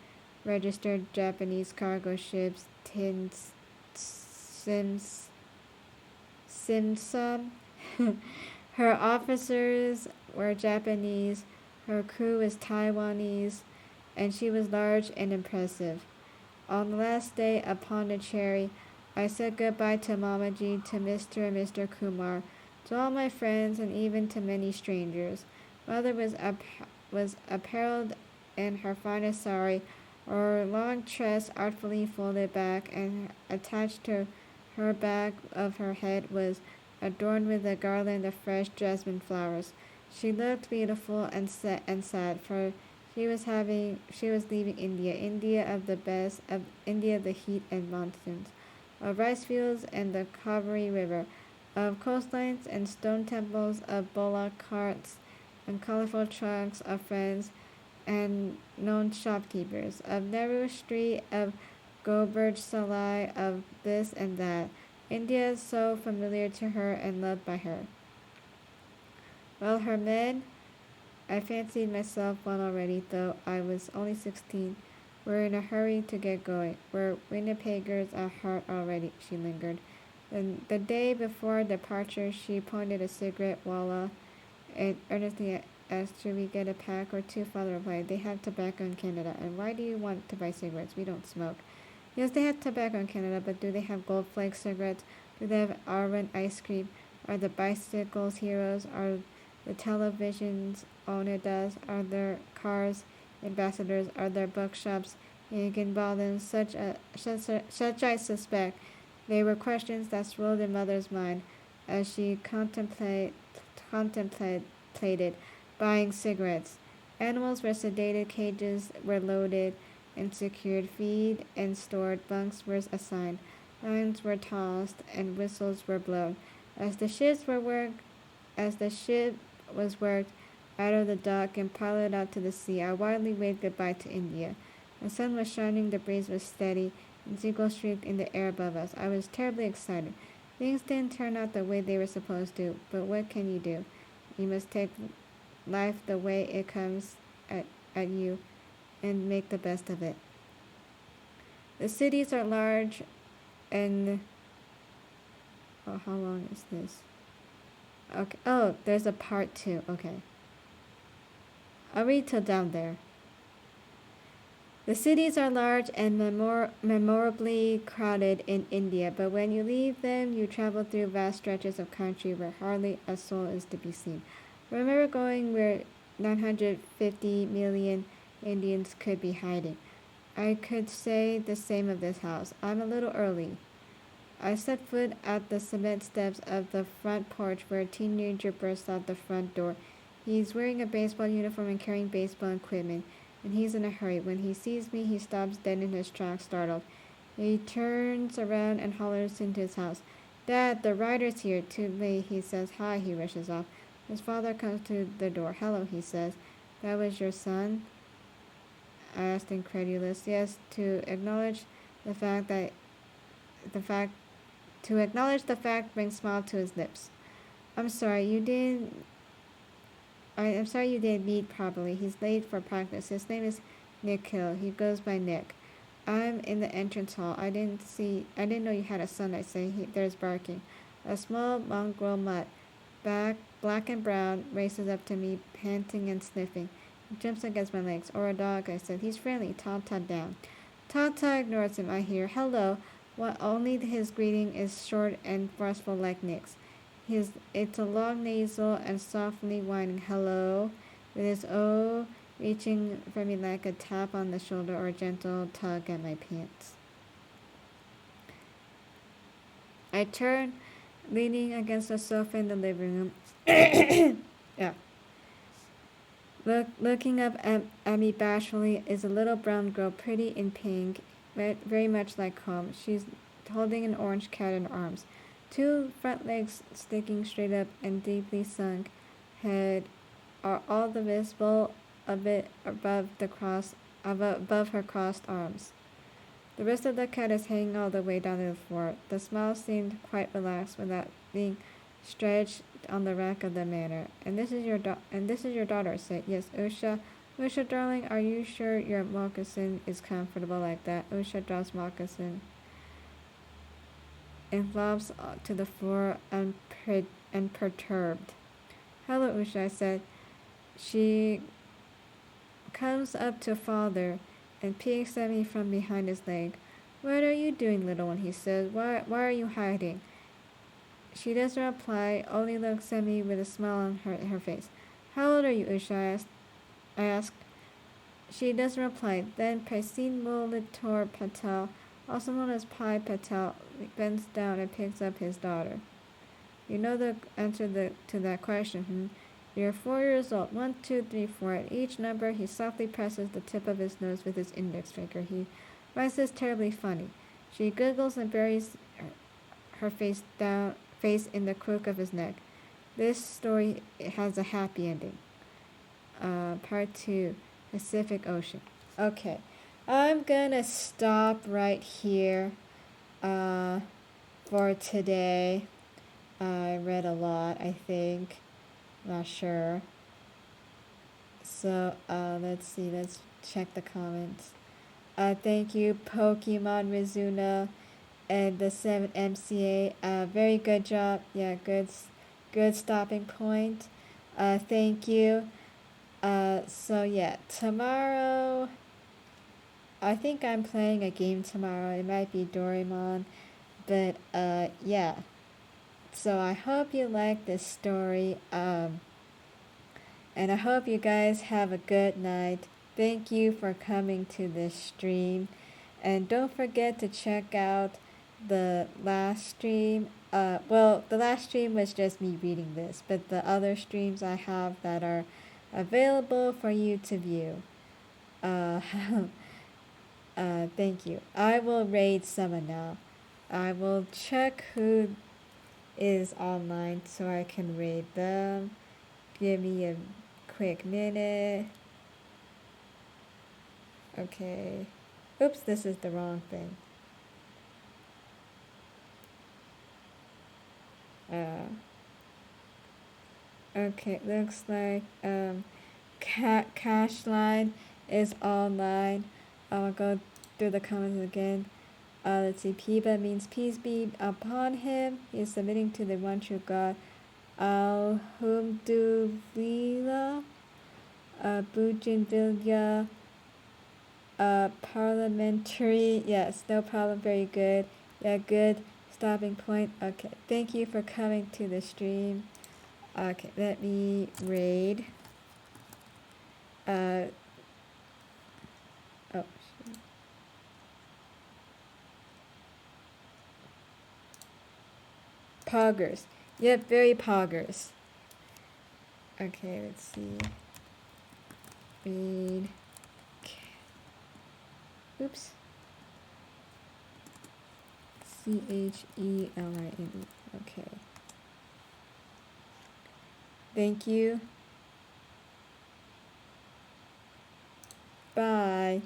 A: registered Japanese cargo ships Simsam. Her officers were Japanese, her crew was Taiwanese, and she was large and impressive. On the last day of Pondicherry, I said goodbye to Mamaji, to Mr. and Mr. Kumar, to all my friends, and even to many strangers. Mother was apparelled in her finest sari, her long tress artfully folded back, and attached to her back of her head was adorned with a garland of fresh jasmine flowers. She looked beautiful and sad, for she was leaving India, India of the heat and monsoons, of rice fields and the Kaveri River, of coastlines and stone temples, of bullock carts and colorful trunks, of friends and known shopkeepers, of Nehru Street, of Goburj Salai, of this and that. India is so familiar to her and loved by her. Well, her men, I fancied myself one already, though I was only 16, were in a hurry to get going. We're Winnipeggers at heart already, she lingered. The day before departure, she pointed a cigarette wallah and earnestly asked, should we get a pack or two? Father replied, they have tobacco in Canada. And why do you want to buy cigarettes? We don't smoke. Yes, they have tobacco in Canada, but do they have Gold Flake cigarettes? Do they have Arwen ice cream? Are the bicycles heroes? Are the televisions Onedas? Are there cars ambassadors? Are there bookshops in Higginbotham? Such I suspect. They were questions that swirled in Mother's mind as she contemplated buying cigarettes. Animals were sedated, cages were loaded and secured, feed and stored, bunks were assigned, lines were tossed, and whistles were blown. As the ship was worked out of the dock and piloted out to the sea, I wildly waved goodbye to India. The sun was shining, the breeze was steady, and seagulls shrieked in the air above us. I was terribly excited. Things didn't turn out the way they were supposed to, but what can you do? You must take life the way it comes at you and make the best of it. The cities are large and... Oh, how long is this? Okay. Oh, there's a part 2. Okay. I'll read till down there. The cities are large and memorably crowded in India, but when you leave them, you travel through vast stretches of country where hardly a soul is to be seen. Remember going where 950 million Indians could be hiding. I could say the same of this house. I'm a little early. I set foot at the cement steps of the front porch where a teenager bursts out the front door. He's wearing a baseball uniform and carrying baseball equipment, and he's in a hurry. When he sees me, he stops dead in his tracks, startled. He turns around and hollers into his house. Dad, the rider's here. Too late, he says. Hi, he rushes off. His father comes to the door. Hello, he says. That was your son? I asked, incredulous. Yes, to acknowledge the fact brings a smile to his lips. I'm sorry you didn't meet properly. He's late for practice. His name is Nick Hill. He goes by Nick. I'm in the entrance hall. I didn't know you had a son, I say. There's barking. A small mongrel mutt, black and brown, races up to me, panting and sniffing. He jumps against my legs. Or a dog, I said. He's friendly. Tata down. Tata ignores him, I hear. Hello. Only his greeting is short and forceful like Nick's. It's a long nasal and softly whining hello, with his O reaching for me like a tap on the shoulder or a gentle tug at my pants. I turn, leaning against the sofa in the living room. Yeah. Looking up at me bashfully is a little brown girl, pretty in pink, very much like home. She's holding an orange cat in her arms. Two front legs sticking straight up and deeply sunk head are all the visible a bit above her crossed arms. The rest of the cat is hanging all the way down to the floor. The smile seemed quite relaxed without being stretched on the rack of the manor. And this is your daughter, I said. Yes, Usha. Usha, darling, are you sure your moccasin is comfortable like that? Usha drops moccasin and flops to the floor unperturbed. Hello, Usha, I said. She comes up to father and peeks at me from behind his leg. What are you doing, little one? He says. Why are you hiding? She doesn't reply, only looks at me with a smile on her face. How old are you, Usha? I asked. She doesn't reply. Then Prasin Molitor Patel, also known as Pai Patel, bends down and picks up his daughter. You know the answer to that question, You're 4 years old. 1, 2, 3, 4. At each number, he softly presses the tip of his nose with his index finger. He finds this terribly funny. She giggles and buries her face in the crook of his neck. This story has a happy ending. Part 2, Pacific Ocean. Okay, I'm gonna stop right here for today. I read a lot, I think. Not sure. So, let's see. Let's check the comments. Thank you, Pokemon Rizuna and the 7 MCA. Very good job. Yeah, good stopping point. Thank you. So yeah, tomorrow, I think I'm playing a game tomorrow. It might be Doraemon, but yeah. So I hope you like this story. And I hope you guys have a good night. Thank you for coming to this stream. And don't forget to check out the last stream. Well, the last stream was just me reading this, but the other streams I have that are available for you to view. Uh, thank you. I will raid someone now. I will check who is online so I can raid them. Give me a quick minute. Okay. Oops, this is the wrong thing. Okay, looks like Cashline is online. I'll go through the comments again. Let's see. Piba means peace be upon him. He is submitting to the one true God. Alhamdulillah. Bougainvillea. Parliamentary. Yes, no problem. Very good. Yeah, good. Stopping point. Okay. Thank you for coming to the stream. Okay, let me raid. Oh, shoot. Poggers. Yep, very poggers. Okay, let's see. Raid. Oops. Chellin. Okay. Thank you. Bye.